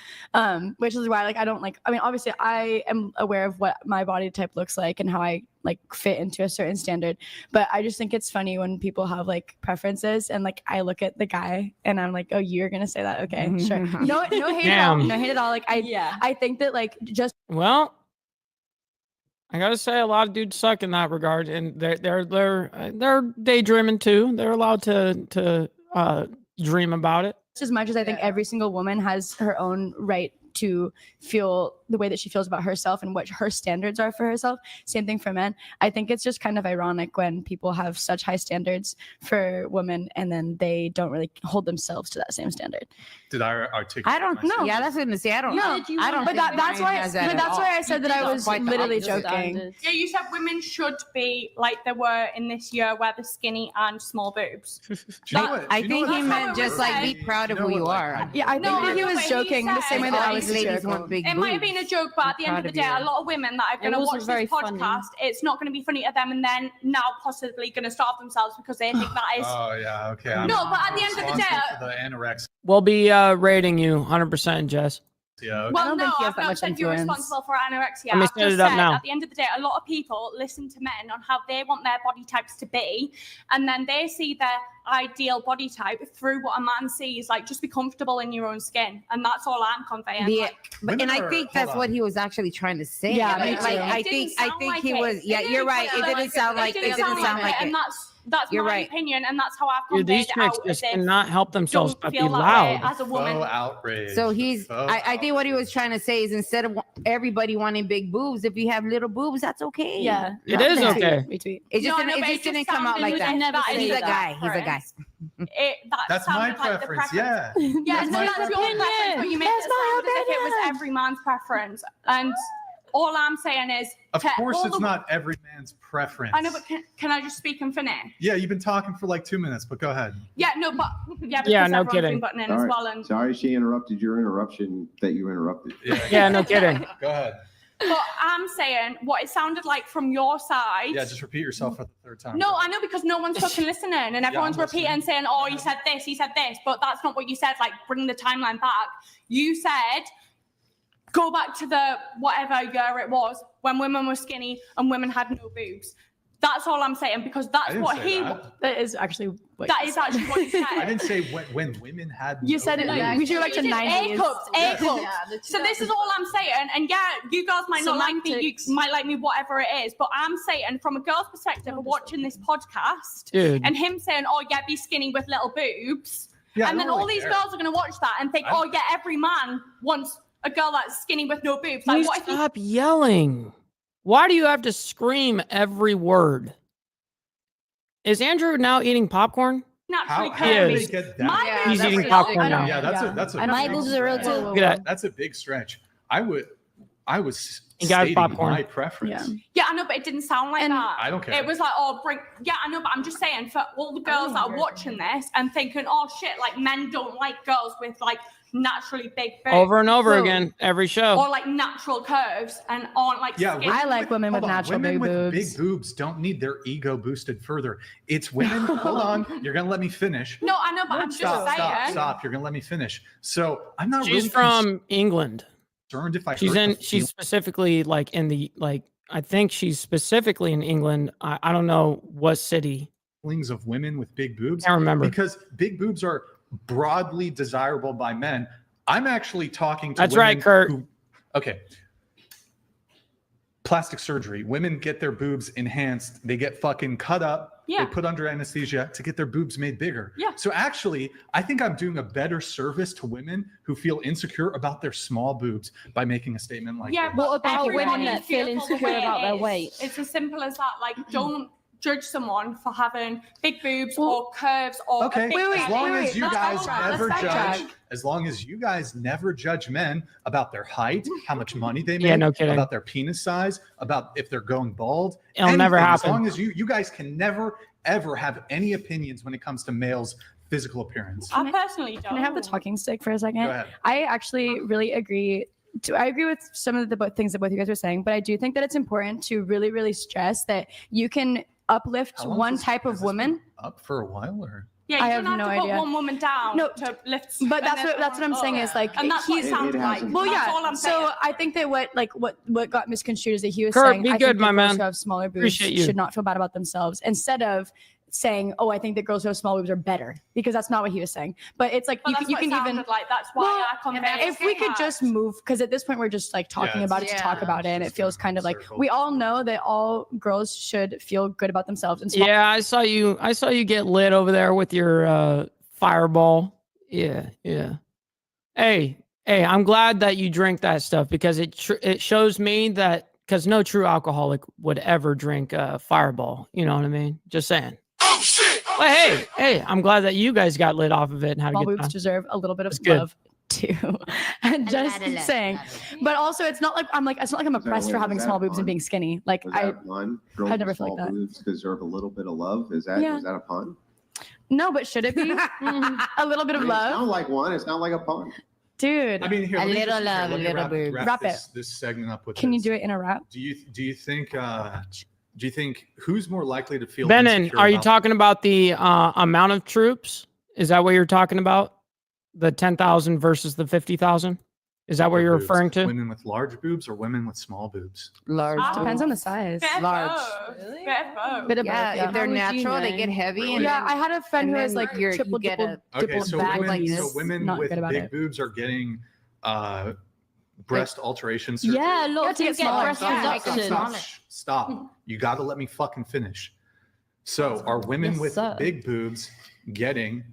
Speaker 11: which is why like I don't like. I mean, obviously I am aware of what my body type looks like and how I like fit into a certain standard, but I just think it's funny when people have like preferences and like I look at the guy and I'm like, oh, you're gonna say that? Okay, sure. No hate at all.
Speaker 2: Damn.
Speaker 11: No hate at all. Like I think that like just
Speaker 2: Well, I gotta say, a lot of dudes suck in that regard, and they're daydreaming too. They're allowed to dream about it.
Speaker 11: as much as I think every single woman has her own right to feel the way that she feels about herself and what her standards are for herself. Same thing for men. I think it's just kind of ironic when people have such high standards for women and then they don't really hold themselves to that same standard.
Speaker 8: Did I articulate?
Speaker 9: I don't know. Yeah, that's what I'm gonna say. I don't.
Speaker 11: No,
Speaker 9: I don't.
Speaker 11: but
Speaker 9: think
Speaker 11: that's
Speaker 9: Ryan
Speaker 11: why.
Speaker 9: has that
Speaker 11: But
Speaker 9: at
Speaker 11: that's
Speaker 9: all.
Speaker 11: why I said that I was
Speaker 9: Quite the
Speaker 11: literally
Speaker 9: opposite.
Speaker 11: joking.
Speaker 6: Yeah, you said women should be like they were in this year, where they're skinny and small boobs.
Speaker 9: I think he meant just like be proud of who you are.
Speaker 11: Yeah, I think
Speaker 6: No,
Speaker 11: that he
Speaker 6: I know,
Speaker 11: was
Speaker 6: but he
Speaker 11: joking the same way that I
Speaker 9: All
Speaker 11: was
Speaker 9: these ladies
Speaker 11: joking.
Speaker 9: want big
Speaker 6: It might have been a joke, but at the end of the day, a lot of women that are going to
Speaker 10: wasn't
Speaker 6: watch
Speaker 10: very
Speaker 6: this podcast, it's not going to be funny to them, and then now possibly going to starve themselves because they think that is.
Speaker 8: Oh yeah, okay.
Speaker 6: No, but at the end of the day,
Speaker 8: for the anorexia.
Speaker 2: We'll be rating you 100%, Jess.
Speaker 8: Yeah. Okay.
Speaker 11: I
Speaker 6: well,
Speaker 11: don't
Speaker 6: no,
Speaker 11: think he has
Speaker 6: I've
Speaker 11: that
Speaker 6: not
Speaker 11: much
Speaker 6: said you're
Speaker 11: influence.
Speaker 6: responsible for anorexia.
Speaker 2: Let me
Speaker 6: I've
Speaker 2: set
Speaker 6: just
Speaker 2: it up
Speaker 6: said
Speaker 2: now.
Speaker 6: at the end of the day, a lot of people listen to men on how they want their body types to be, and then they see their ideal body type through what a man sees. Like, just be comfortable in your own skin, and that's all I'm conveying.
Speaker 9: Yeah,
Speaker 6: Like,
Speaker 9: but, and I think that's what he was actually trying to say.
Speaker 11: Yeah,
Speaker 9: like,
Speaker 11: me too.
Speaker 9: like,
Speaker 6: it
Speaker 9: I
Speaker 6: didn't
Speaker 9: think
Speaker 6: sound like
Speaker 9: he
Speaker 6: it.
Speaker 9: was. Yeah, you're right. It didn't sound like it. Didn't sound like it.
Speaker 6: And that's
Speaker 9: You're
Speaker 6: my
Speaker 9: right.
Speaker 6: opinion, and that's how I've
Speaker 2: Dude,
Speaker 6: conveyed
Speaker 2: these
Speaker 6: it
Speaker 2: chicks
Speaker 6: out.
Speaker 2: just
Speaker 6: As if
Speaker 2: cannot help themselves
Speaker 6: don't
Speaker 2: but be
Speaker 6: feel that way
Speaker 2: loud.
Speaker 6: as a woman.
Speaker 8: Faux outrage.
Speaker 9: So he's.
Speaker 8: Faux
Speaker 9: I think what he was trying to say is instead of everybody wanting big boobs, if you have little boobs, that's okay.
Speaker 11: Yeah,
Speaker 2: It is
Speaker 9: that.
Speaker 2: okay.
Speaker 11: Retweet.
Speaker 9: It just
Speaker 6: No,
Speaker 9: didn't,
Speaker 6: no,
Speaker 9: it
Speaker 6: but
Speaker 9: just didn't come out like
Speaker 6: sounded
Speaker 9: that.
Speaker 6: as if
Speaker 9: He's
Speaker 6: that
Speaker 9: a
Speaker 6: is
Speaker 9: guy. He's a guy.
Speaker 6: preference. That
Speaker 8: That's my
Speaker 6: sounded like the
Speaker 8: preference.
Speaker 6: preference.
Speaker 8: Yeah.
Speaker 6: Yeah,
Speaker 8: That's
Speaker 6: no,
Speaker 8: my
Speaker 6: that's your
Speaker 8: preference.
Speaker 6: preference, but you made
Speaker 11: That's
Speaker 6: it
Speaker 11: my
Speaker 6: sound as if it was
Speaker 11: opinion.
Speaker 6: every man's preference. And all I'm saying is,
Speaker 8: Of
Speaker 6: to
Speaker 8: course,
Speaker 6: all
Speaker 8: it's
Speaker 6: the-
Speaker 8: not every man's preference.
Speaker 6: I know, but can I just speak and finish?
Speaker 8: Yeah, you've been talking for like 2 minutes, but go ahead.
Speaker 6: Yeah, no, but because
Speaker 2: Yeah, no
Speaker 6: everyone's
Speaker 2: kidding.
Speaker 6: been butting in as
Speaker 5: Sorry,
Speaker 6: well. And
Speaker 5: sorry she interrupted your interruption that you interrupted.
Speaker 2: Yeah, no kidding.
Speaker 8: Go ahead.
Speaker 6: but I'm saying what it sounded like from your side.
Speaker 8: Yeah, just repeat yourself for the third time.
Speaker 6: No, I know, because no one's fucking listening, and everyone's
Speaker 8: I'm
Speaker 6: repeating saying, "Oh, he said this," but that's not what you said. Like, bring the timeline back. You said, go back to the whatever year it was when women were skinny and women had no boobs. That's all I'm saying, because
Speaker 8: I
Speaker 6: that's
Speaker 8: didn't
Speaker 6: what
Speaker 8: say
Speaker 6: he.
Speaker 8: that.
Speaker 11: That is actually what
Speaker 6: That
Speaker 11: you
Speaker 6: is
Speaker 11: said.
Speaker 6: actually what you said.
Speaker 8: I didn't say when women had.
Speaker 11: You
Speaker 8: no
Speaker 11: said it.
Speaker 8: boobs.
Speaker 11: We should go back to
Speaker 6: You did
Speaker 11: 90s.
Speaker 6: A cups, A cups. So this is all I'm saying. And yeah, you girls might not like me. You might like me, whatever it is. But I'm saying, from a girl's perspective, of watching this podcast,
Speaker 2: Dude.
Speaker 6: and him saying, "Oh yeah, be skinny with little boobs,"
Speaker 8: Yeah, I
Speaker 6: and then
Speaker 8: don't
Speaker 6: all
Speaker 8: really
Speaker 6: these
Speaker 8: care.
Speaker 6: girls are gonna watch that and think,
Speaker 8: I-
Speaker 6: "Oh yeah, every man wants a girl that's skinny with no boobs." Like,
Speaker 2: Please
Speaker 6: what if you?
Speaker 2: stop yelling. Why do you have to scream every word? Is Andrew now eating popcorn?
Speaker 6: Naturally
Speaker 8: How did
Speaker 6: curvy.
Speaker 8: they get that?
Speaker 6: My
Speaker 11: Yeah,
Speaker 6: boobs
Speaker 2: He's
Speaker 6: are
Speaker 2: eating
Speaker 6: real.
Speaker 2: popcorn
Speaker 11: I know.
Speaker 2: now.
Speaker 8: Yeah, that's
Speaker 11: Yeah.
Speaker 8: a that's a
Speaker 11: I know.
Speaker 10: My
Speaker 8: big
Speaker 10: boobs are real
Speaker 8: stretch.
Speaker 10: too.
Speaker 2: Look at that.
Speaker 8: That's a big stretch. I was
Speaker 2: He got
Speaker 8: stating
Speaker 2: popcorn.
Speaker 8: my preference.
Speaker 11: Yeah.
Speaker 6: Yeah, I know, but it didn't sound like that.
Speaker 8: I don't care.
Speaker 6: It was like, oh, bring. Yeah, I know, but I'm just saying, for all the girls that are watching this and thinking, oh shit, like men don't like girls with like naturally big boobs.
Speaker 2: Over and over
Speaker 6: So-
Speaker 2: again, every show.
Speaker 6: Or like natural curves and aren't like.
Speaker 8: Yeah,
Speaker 6: skinny.
Speaker 11: I like women with
Speaker 8: Hold on,
Speaker 11: natural
Speaker 8: women
Speaker 11: big
Speaker 8: with
Speaker 11: boobs.
Speaker 8: big boobs don't need their ego boosted further. It's women. Hold on, you're gonna let me finish.
Speaker 6: No, I know, but I'm just saying.
Speaker 8: Stop. You're gonna let me finish. So I'm not
Speaker 2: She's
Speaker 8: really
Speaker 2: from England.
Speaker 8: concerned if I.
Speaker 2: She's
Speaker 8: hurt
Speaker 2: in.
Speaker 8: the
Speaker 2: She's specifically like in the like. I think she's specifically in England. I don't know what city.
Speaker 8: feelings of women with big boobs.
Speaker 2: Can't remember.
Speaker 8: Because big boobs are broadly desirable by men. I'm actually talking to
Speaker 2: That's
Speaker 8: women
Speaker 2: right, Kurt.
Speaker 8: Okay. Plastic surgery. Women get their boobs enhanced. They get fucking cut up.
Speaker 6: Yeah.
Speaker 8: They put under anesthesia to get their boobs made bigger.
Speaker 6: Yeah.
Speaker 8: So actually, I think I'm doing a better service to women who feel insecure about their small boobs by making a statement like
Speaker 6: Yeah,
Speaker 8: this.
Speaker 6: but
Speaker 10: What about
Speaker 6: everybody
Speaker 10: women that feel
Speaker 6: feels the
Speaker 10: insecure
Speaker 6: way
Speaker 10: about
Speaker 6: it
Speaker 10: their
Speaker 6: is.
Speaker 10: weight?
Speaker 6: It's as simple as that. Like, judge someone for having big boobs or curves or
Speaker 8: Okay,
Speaker 6: a big
Speaker 8: as long as you
Speaker 6: Let's
Speaker 8: guys
Speaker 6: backtrack.
Speaker 8: never
Speaker 6: Let's
Speaker 8: judge,
Speaker 6: backtrack.
Speaker 8: as long as you guys never judge men about their height, how much money they make,
Speaker 2: Yeah, no kidding.
Speaker 8: about their penis size, about if they're going bald.
Speaker 2: It'll never
Speaker 8: anything, As
Speaker 2: happen.
Speaker 8: long as you guys can never ever have any opinions when it comes to males' physical appearance.
Speaker 6: I personally don't.
Speaker 11: Can I have the talking stick for a second?
Speaker 8: Go ahead.
Speaker 11: I actually really agree. I agree with some of the things that both you guys are saying, but I do think that it's important to really, really stress that you can uplift
Speaker 8: How long
Speaker 11: one
Speaker 8: has this-
Speaker 11: type
Speaker 8: has
Speaker 11: of
Speaker 8: this
Speaker 11: woman.
Speaker 8: been up for a while, or
Speaker 6: Yeah, you
Speaker 11: I
Speaker 6: don't
Speaker 11: have no
Speaker 6: to put
Speaker 11: idea.
Speaker 6: one woman down
Speaker 11: No,
Speaker 6: to lift.
Speaker 11: But that's
Speaker 6: another
Speaker 11: what I'm
Speaker 6: one
Speaker 11: saying
Speaker 6: up.
Speaker 11: is like
Speaker 6: and that's what it
Speaker 11: he's
Speaker 6: sounds
Speaker 5: It
Speaker 6: like.
Speaker 5: hasn't.
Speaker 11: well,
Speaker 6: That's
Speaker 11: yeah.
Speaker 6: all I'm
Speaker 11: So
Speaker 6: saying.
Speaker 11: I think that what got misconstrued is that he was
Speaker 2: Kurt,
Speaker 11: saying
Speaker 2: be
Speaker 11: I
Speaker 2: good,
Speaker 11: think
Speaker 2: my
Speaker 11: that
Speaker 2: man.
Speaker 11: girls who have smaller boobs
Speaker 2: Appreciate you.
Speaker 11: should not feel bad about themselves, instead of saying, "Oh, I think that girls who have small boobs are better," because that's not what he was saying. But it's like
Speaker 6: But
Speaker 11: you
Speaker 6: that's
Speaker 11: can
Speaker 6: what it
Speaker 11: even
Speaker 6: sounded like. That's why
Speaker 11: Well,
Speaker 6: I convey.
Speaker 11: if we could just move, because at this point we're just like talking
Speaker 8: it's-
Speaker 11: about it to talk
Speaker 9: Yeah.
Speaker 11: about it, and it
Speaker 8: Just
Speaker 11: feels
Speaker 8: a
Speaker 11: kind of like
Speaker 8: circle.
Speaker 11: we all know that all girls should feel good about themselves. And small
Speaker 2: Yeah, I saw you get lit over there with your fireball. Yeah. Hey, I'm glad that you drink that stuff, because it shows me that, because no true alcoholic would ever drink fireball. You know what I mean? Just saying.
Speaker 1: Oh shit!
Speaker 2: But hey, I'm glad that you guys got lit off of it and had a good
Speaker 11: boobs
Speaker 2: time.
Speaker 11: deserve a little bit of
Speaker 2: That's good.
Speaker 11: love too. And just saying, but also it's not like I'm oppressed for having small boobs and being skinny. Like
Speaker 5: Was
Speaker 11: I
Speaker 5: that a pun? Girls
Speaker 11: I'd never
Speaker 5: with
Speaker 11: feel like
Speaker 5: small
Speaker 11: that.
Speaker 5: boobs deserve a little bit of love. Is that
Speaker 11: Yeah.
Speaker 5: was that a pun?
Speaker 11: no, but should it be a little bit of
Speaker 5: It sounded
Speaker 11: love,
Speaker 5: like one. It's not like a pun.
Speaker 11: dude?
Speaker 8: I mean, here,
Speaker 9: A
Speaker 8: let me
Speaker 9: little
Speaker 8: just-
Speaker 9: love,
Speaker 8: let me
Speaker 9: little
Speaker 8: wrap,
Speaker 9: boobs.
Speaker 11: Wrap
Speaker 8: this segment up with.
Speaker 11: Can you
Speaker 8: this.
Speaker 11: do it in a rap?
Speaker 8: Do you think who's more likely to feel
Speaker 2: Benin,
Speaker 8: insecure
Speaker 2: are you
Speaker 8: about-
Speaker 2: talking about the amount of troops? Is that what you're talking about? The 10,000 versus the 50,000? Is that what
Speaker 8: their
Speaker 2: you're
Speaker 8: boobs?
Speaker 2: referring to?
Speaker 8: Women with large boobs or women with small boobs?
Speaker 9: Large.
Speaker 11: Depends on the size.
Speaker 6: Bit of
Speaker 9: Large.
Speaker 6: both. Bit of both.
Speaker 11: Bit of
Speaker 9: Yeah,
Speaker 11: both, yeah.
Speaker 9: if they're
Speaker 10: How would you
Speaker 9: natural, they
Speaker 10: know?
Speaker 9: get heavy. And
Speaker 11: Yeah,
Speaker 9: then-
Speaker 11: I had a friend
Speaker 9: and
Speaker 11: who was
Speaker 9: then
Speaker 11: like
Speaker 9: you
Speaker 11: triple
Speaker 9: get
Speaker 11: dipple
Speaker 8: Okay,
Speaker 11: dipple
Speaker 8: so
Speaker 11: back
Speaker 8: women,
Speaker 11: like
Speaker 8: so
Speaker 11: this.
Speaker 8: women
Speaker 11: Not
Speaker 8: with
Speaker 11: good about
Speaker 8: big
Speaker 11: it.
Speaker 8: boobs are getting breast alteration surgery.
Speaker 10: Yeah, a lot
Speaker 11: Yeah,
Speaker 10: of
Speaker 11: to
Speaker 10: them
Speaker 11: get
Speaker 10: get
Speaker 11: smaller.
Speaker 10: breast
Speaker 11: Yeah,
Speaker 9: make them
Speaker 10: reduction.
Speaker 9: smaller.
Speaker 8: Stop. You got to let me fucking finish. So are women
Speaker 10: Yes,
Speaker 8: with
Speaker 10: sir.
Speaker 8: big boobs getting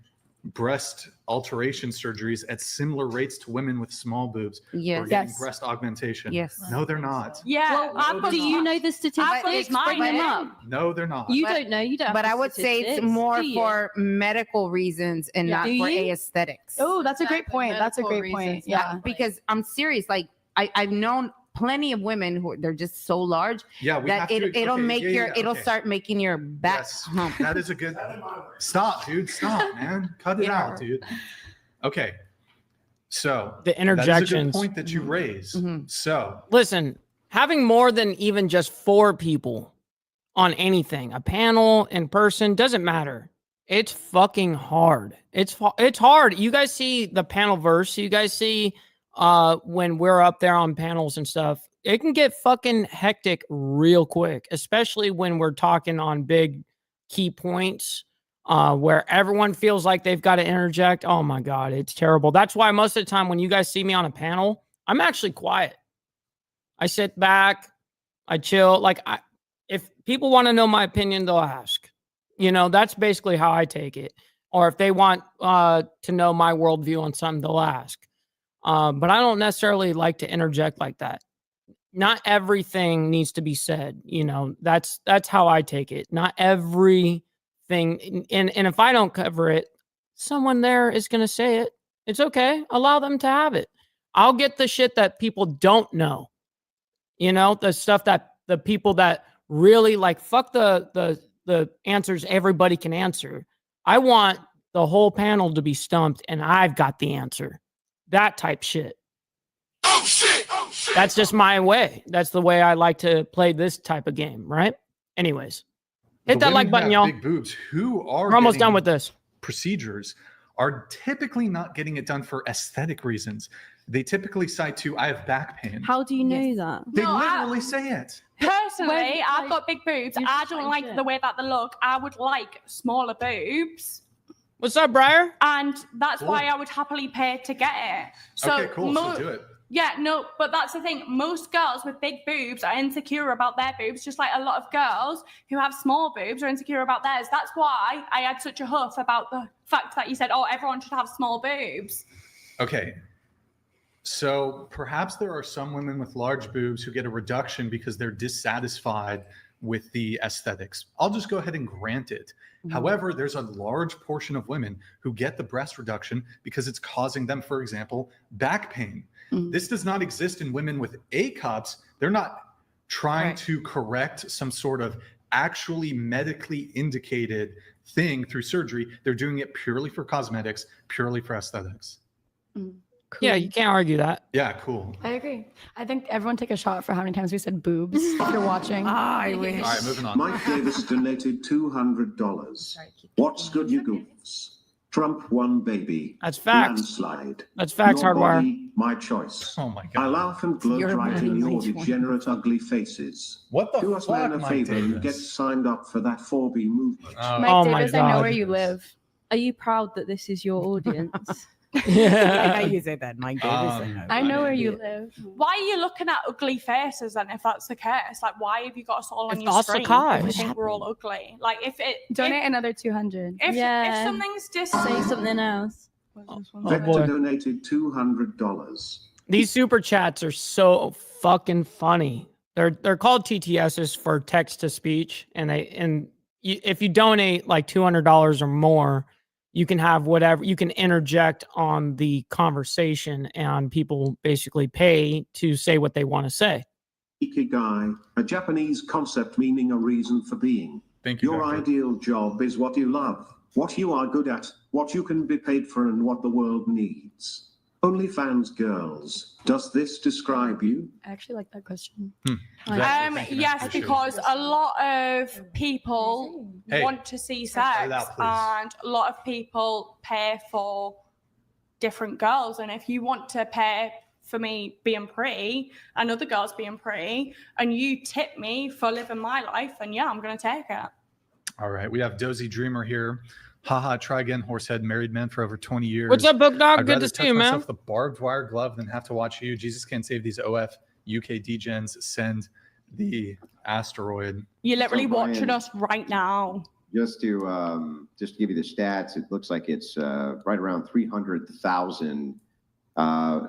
Speaker 8: breast alteration surgeries at similar rates to women with small boobs or
Speaker 9: Yes.
Speaker 8: getting
Speaker 11: Yes.
Speaker 8: breast augmentation?
Speaker 9: Yes.
Speaker 8: No, they're not.
Speaker 6: Yeah.
Speaker 10: Well,
Speaker 6: I've got
Speaker 10: do you
Speaker 6: some-
Speaker 10: know the
Speaker 6: I've
Speaker 10: statistics?
Speaker 6: got
Speaker 10: Bring them up.
Speaker 8: No, they're not.
Speaker 10: You
Speaker 9: But-
Speaker 10: don't know. You don't.
Speaker 9: But
Speaker 10: have
Speaker 9: I
Speaker 10: the
Speaker 9: would say it's
Speaker 10: statistics,
Speaker 9: more
Speaker 10: do you?
Speaker 9: for medical reasons and
Speaker 11: Yeah.
Speaker 9: not
Speaker 10: Do
Speaker 9: for
Speaker 10: you?
Speaker 9: aesthetics.
Speaker 11: Oh, that's a great point. That's a great point. Yeah.
Speaker 9: Because I'm serious. Like I've known plenty of women who they're just so large
Speaker 8: Yeah, we
Speaker 9: that
Speaker 8: have to.
Speaker 9: it'll
Speaker 8: okay,
Speaker 9: make
Speaker 8: yeah,
Speaker 9: it'll
Speaker 8: okay.
Speaker 9: start making your back
Speaker 8: Yes,
Speaker 9: hump.
Speaker 8: that is a good. Stop, dude. Stop, man. Cut it
Speaker 9: Yeah.
Speaker 8: out, dude. Okay. So
Speaker 2: The
Speaker 8: that is a good
Speaker 2: interjections.
Speaker 8: point that you raise.
Speaker 9: Mhm.
Speaker 8: So
Speaker 2: Listen, having more than even just 4 people on anything, a panel, in person, doesn't matter. It's fucking hard. It's hard. You guys see the panel verse. You guys see when we're up there on panels and stuff. It can get fucking hectic real quick, especially when we're talking on big key points where everyone feels like they've got to interject. Oh my God, it's terrible. That's why most of the time when you guys see me on a panel, I'm actually quiet. I sit back, I chill. Like if people want to know my opinion, they'll ask. You know, that's basically how I take it. Or if they want to know my worldview on something, they'll ask. But I don't necessarily like to interject like that. Not everything needs to be said. You know, that's how I take it. Not everything. And if I don't cover it, someone there is going to say it. It's okay. Allow them to have it. I'll get the shit that people don't know. You know, the stuff that the people that really like, fuck the answers everybody can answer. I want the whole panel to be stumped and I've got the answer. That type shit.
Speaker 1: Oh shit! Oh shit!
Speaker 2: That's just my way. That's the way I like to play this type of game, right? Anyways, hit
Speaker 8: the
Speaker 2: that
Speaker 8: women
Speaker 2: like
Speaker 8: who
Speaker 2: button,
Speaker 8: have
Speaker 2: y'all.
Speaker 8: Big boobs who are
Speaker 2: We're almost done
Speaker 8: getting
Speaker 2: with this.
Speaker 8: procedures are typically not getting it done for aesthetic reasons. They typically cite to I have back pain.
Speaker 10: How do you know that?
Speaker 8: They
Speaker 6: No,
Speaker 8: literally say it.
Speaker 6: Personally,
Speaker 10: When,
Speaker 6: I've
Speaker 10: like,
Speaker 6: got big boobs.
Speaker 10: you're
Speaker 6: I
Speaker 10: just
Speaker 6: don't
Speaker 10: like
Speaker 6: like
Speaker 10: it.
Speaker 6: the way that they look. I would like smaller boobs.
Speaker 2: What's up, Briar?
Speaker 6: And that's why
Speaker 8: Cool.
Speaker 6: I would happily pay to get it. So
Speaker 8: Okay, cool. So do it.
Speaker 6: Yeah, no, but that's the thing. Most girls with big boobs are insecure about their boobs, just like a lot of girls who have small boobs are insecure about theirs. That's why I had such a huff about the fact that you said, oh, everyone should have small boobs.
Speaker 8: Okay. So perhaps there are some women with large boobs who get a reduction because they're dissatisfied with the aesthetics. I'll just go ahead and grant it. However, there's a large portion of women who get the breast reduction because it's causing them, for example, back pain. This does not exist in women with A cups. They're not trying to correct some sort of actually medically indicated thing through surgery. They're doing it purely for cosmetics, purely for aesthetics.
Speaker 2: Yeah, you can't argue that.
Speaker 8: Yeah, cool.
Speaker 11: I agree. I think everyone take a shot for how many times we said boobs if you're watching.
Speaker 9: I wish.
Speaker 8: All right, moving on.
Speaker 13: Mike Davis donated $200. What's good, you goofs? Trump won, baby.
Speaker 2: That's facts.
Speaker 13: Landslide.
Speaker 2: That's facts,
Speaker 13: Your
Speaker 2: Hardwire.
Speaker 13: body, my choice.
Speaker 8: Oh my
Speaker 13: I
Speaker 8: God.
Speaker 13: laugh and gloat
Speaker 9: Your
Speaker 13: right
Speaker 9: body,
Speaker 13: in
Speaker 9: my
Speaker 13: your
Speaker 9: choice.
Speaker 13: degenerate, ugly faces.
Speaker 8: What the
Speaker 13: Do us
Speaker 8: fuck,
Speaker 13: man a
Speaker 8: Mike
Speaker 13: favor and
Speaker 8: Davis?
Speaker 13: get signed up for that 4B movement.
Speaker 8: Oh.
Speaker 11: Mike
Speaker 2: Oh my
Speaker 11: Davis, I know
Speaker 2: God.
Speaker 11: where you live.
Speaker 12: Are you proud that this is your audience?
Speaker 9: I
Speaker 2: Yeah.
Speaker 9: know you said that, Mike Davis.
Speaker 11: I know where you live.
Speaker 6: Why are you looking at ugly faces then if that's the case? Like, why have you got us all on
Speaker 2: It's
Speaker 6: your
Speaker 2: all
Speaker 6: screen
Speaker 2: Sakai.
Speaker 6: if you think we're all ugly? Like, if it...
Speaker 11: Donate another 200.
Speaker 6: If
Speaker 12: Yeah.
Speaker 6: something's
Speaker 12: Say
Speaker 6: say
Speaker 12: something else.
Speaker 2: Oh,
Speaker 13: Vector
Speaker 2: boy.
Speaker 13: donated $200.
Speaker 2: These super chats are so fucking funny. They're called TTSs for text to speech, and if you donate like $200 or more, you can have whatever you can interject on the conversation, and people basically pay to say what they want to say.
Speaker 13: Ikigai, a Japanese concept meaning a reason for being.
Speaker 8: Thank you,
Speaker 13: Your
Speaker 8: Vector.
Speaker 13: ideal job is what you love, what you are good at, what you can be paid for, and what the world needs. OnlyFans girls, does this describe you?
Speaker 11: I actually like that question.
Speaker 8: Thank you,
Speaker 6: yes,
Speaker 8: Ashley.
Speaker 6: because a lot of people
Speaker 8: Hey,
Speaker 6: want to see
Speaker 8: cut
Speaker 6: sex,
Speaker 8: it out, please.
Speaker 6: and a lot of people pay for different girls. And if you want to pay for me being pretty and other girls being pretty, and you tip me for living my life, then yeah, I'm going to take it.
Speaker 8: All right, we have Dozy Dreamer here. Haha, try again, horsehead, married man for over 20 years.
Speaker 2: What's up, Book Dog?
Speaker 8: I'd
Speaker 2: Good
Speaker 8: rather
Speaker 2: to see
Speaker 8: touch
Speaker 2: you, man.
Speaker 8: myself with a barbed wire glove than have to watch you. Jesus can't save these OF UK degens. Send the asteroid.
Speaker 6: You're literally
Speaker 5: So, Brian-
Speaker 6: watching us right now.
Speaker 5: Just to give you the stats, it looks like it's right around 300,000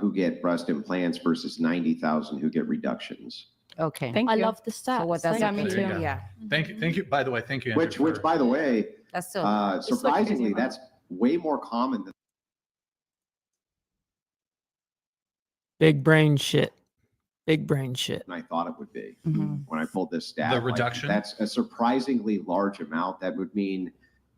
Speaker 5: who get breast implants versus 90,000 who get reductions.
Speaker 9: Okay.
Speaker 11: Thank
Speaker 12: I
Speaker 11: you.
Speaker 12: love the stats.
Speaker 9: So what? That's
Speaker 11: Yeah,
Speaker 9: okay.
Speaker 11: me
Speaker 8: There you
Speaker 11: too.
Speaker 8: go.
Speaker 9: Yeah.
Speaker 8: Thank you. By the way, thank you, Andrew.
Speaker 5: Which, by the way,
Speaker 9: That's still.
Speaker 5: surprisingly, that's way more common than
Speaker 2: Big brain shit. Big brain shit.
Speaker 5: I thought it would be
Speaker 9: Mhm.
Speaker 5: when I pulled this stat.
Speaker 8: The
Speaker 5: Like,
Speaker 8: reduction?
Speaker 5: that's a surprisingly large amount. That would mean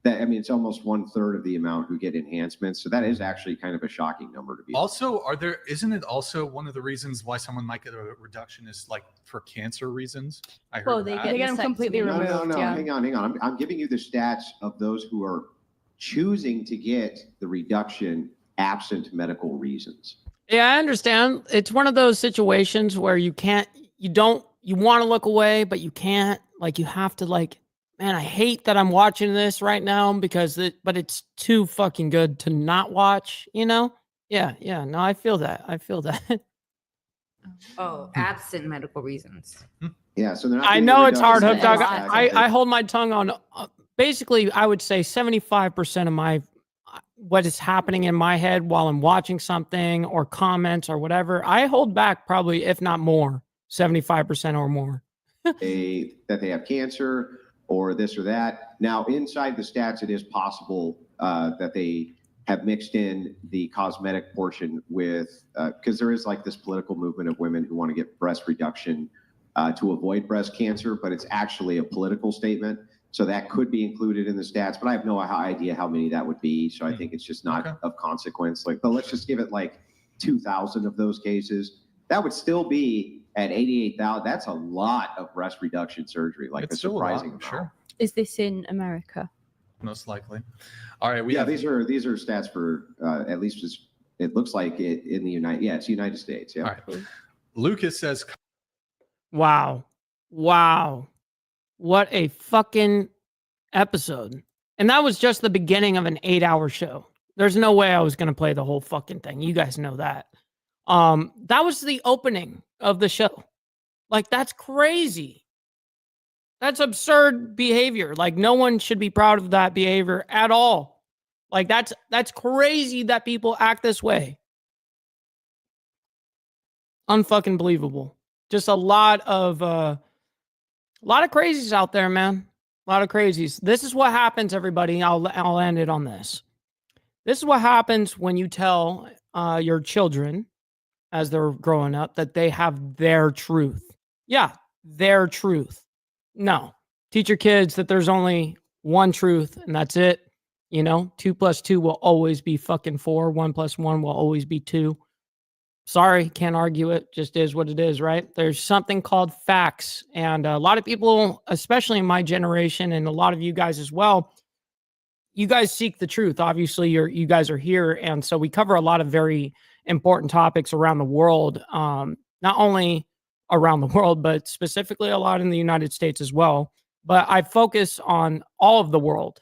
Speaker 5: that, I mean, it's almost 1/3 of the amount who get enhancements. So that is actually kind of a shocking number to be.
Speaker 8: Also, isn't it also one of the reasons why someone might get a reduction is like for cancer reasons? I heard
Speaker 12: Well, they
Speaker 8: that.
Speaker 11: They get them
Speaker 12: Vasectomy.
Speaker 11: completely
Speaker 5: No,
Speaker 11: removed.
Speaker 5: no, no.
Speaker 11: Yeah.
Speaker 5: Hang on. I'm giving you the stats of those who are choosing to get the reduction absent medical reasons.
Speaker 2: Yeah, I understand. It's one of those situations where you want to look away, but you can't. Like, you have to, like, man, I hate that I'm watching this right now but it's too fucking good to not watch, you know? Yeah. No, I feel that.
Speaker 9: Oh, absent medical reasons.
Speaker 5: Yeah, so they're not
Speaker 2: I
Speaker 5: getting
Speaker 2: know
Speaker 5: the
Speaker 2: it's hard, Hook
Speaker 5: reduction
Speaker 2: Dog.
Speaker 5: that's
Speaker 2: I hold my tongue on. Basically, I would say 75% of what is happening in my head while I'm watching something or comments or whatever. I hold back probably, if not more, 75% or more.
Speaker 5: that they have cancer or this or that. Now, inside the stats, it is possible that they have mixed in the cosmetic portion with, because there is like this political movement of women who want to get breast reduction to avoid breast cancer, but it's actually a political statement. So that could be included in the stats, but I have no idea how many that would be. So I think it's just not of consequence. Like, but let's just give it like 2,000 of those cases. That would still be at 88,000. That's a lot of breast reduction surgery. Like
Speaker 8: It's
Speaker 5: a
Speaker 8: still a lot,
Speaker 5: surprising amount.
Speaker 8: sure.
Speaker 12: Is this in America?
Speaker 8: Most likely. All right.
Speaker 5: These are stats for at least it looks like it in the it's United States. Yeah.
Speaker 8: All right. Lucas says,
Speaker 2: Wow. What a fucking episode. And that was just the beginning of an 8-hour show. There's no way I was going to play the whole fucking thing. You guys know that. That was the opening of the show. Like, that's crazy. That's absurd behavior. Like, no one should be proud of that behavior at all. Like, that's crazy that people act this way. Unfucking believable. Just a lot of A lot of crazies out there, man. A lot of crazies. This is what happens, everybody. I'll end it on this. This is what happens when you tell your children as they're growing up that they have their truth. Yeah, their truth. No. Teach your kids that there's only one truth and that's it. 2 + 2 will always be fucking 4. 1 + 1 will always be 2. Sorry, can't argue it. Just is what it is, right? There's something called facts. And a lot of people, especially in my generation and a lot of you guys as well, you guys seek the truth. Obviously, you guys are here. And so we cover a lot of very important topics around the world, not only around the world, but specifically a lot in the United States as well. But I focus on all of the world.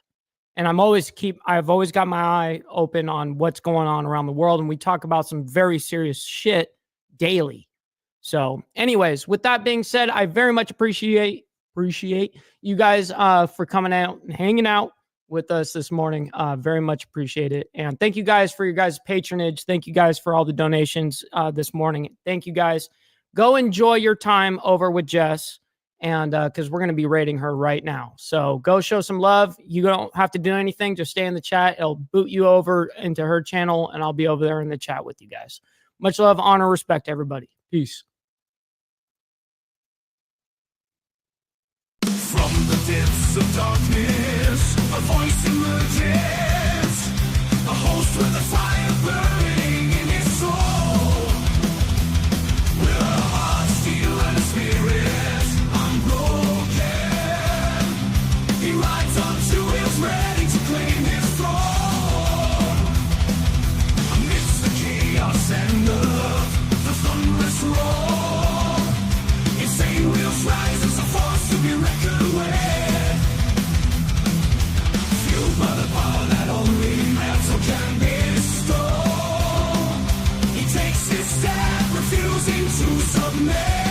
Speaker 2: And I've always got my eye open on what's going on around the world. And we talk about some very serious shit daily. So anyways, with that being said, I very much appreciate you guys for coming out and hanging out with us this morning. Very much appreciate it. And thank you guys for your guys' patronage. Thank you guys for all the donations this morning. Thank you guys. Go enjoy your time over with Jess. And because we're going to be rating her right now. So go show some love. You don't have to do anything. Just stay in the chat. It'll boot you over into her channel, and I'll be over there in the chat with you guys. Much love, honor, respect, everybody. Peace.
Speaker 1: From the depths of darkness, a voice emerges, a host with a fire burning in his soul, with a heart, steel, and a spirit. He rides on 2 wheels, ready to claim his throne. Amidst the chaos and the thunderous roar, insane wheels rise as a force to be reckoned with. Fueled by the power that only metal can bestow, he takes his step, refusing to submit.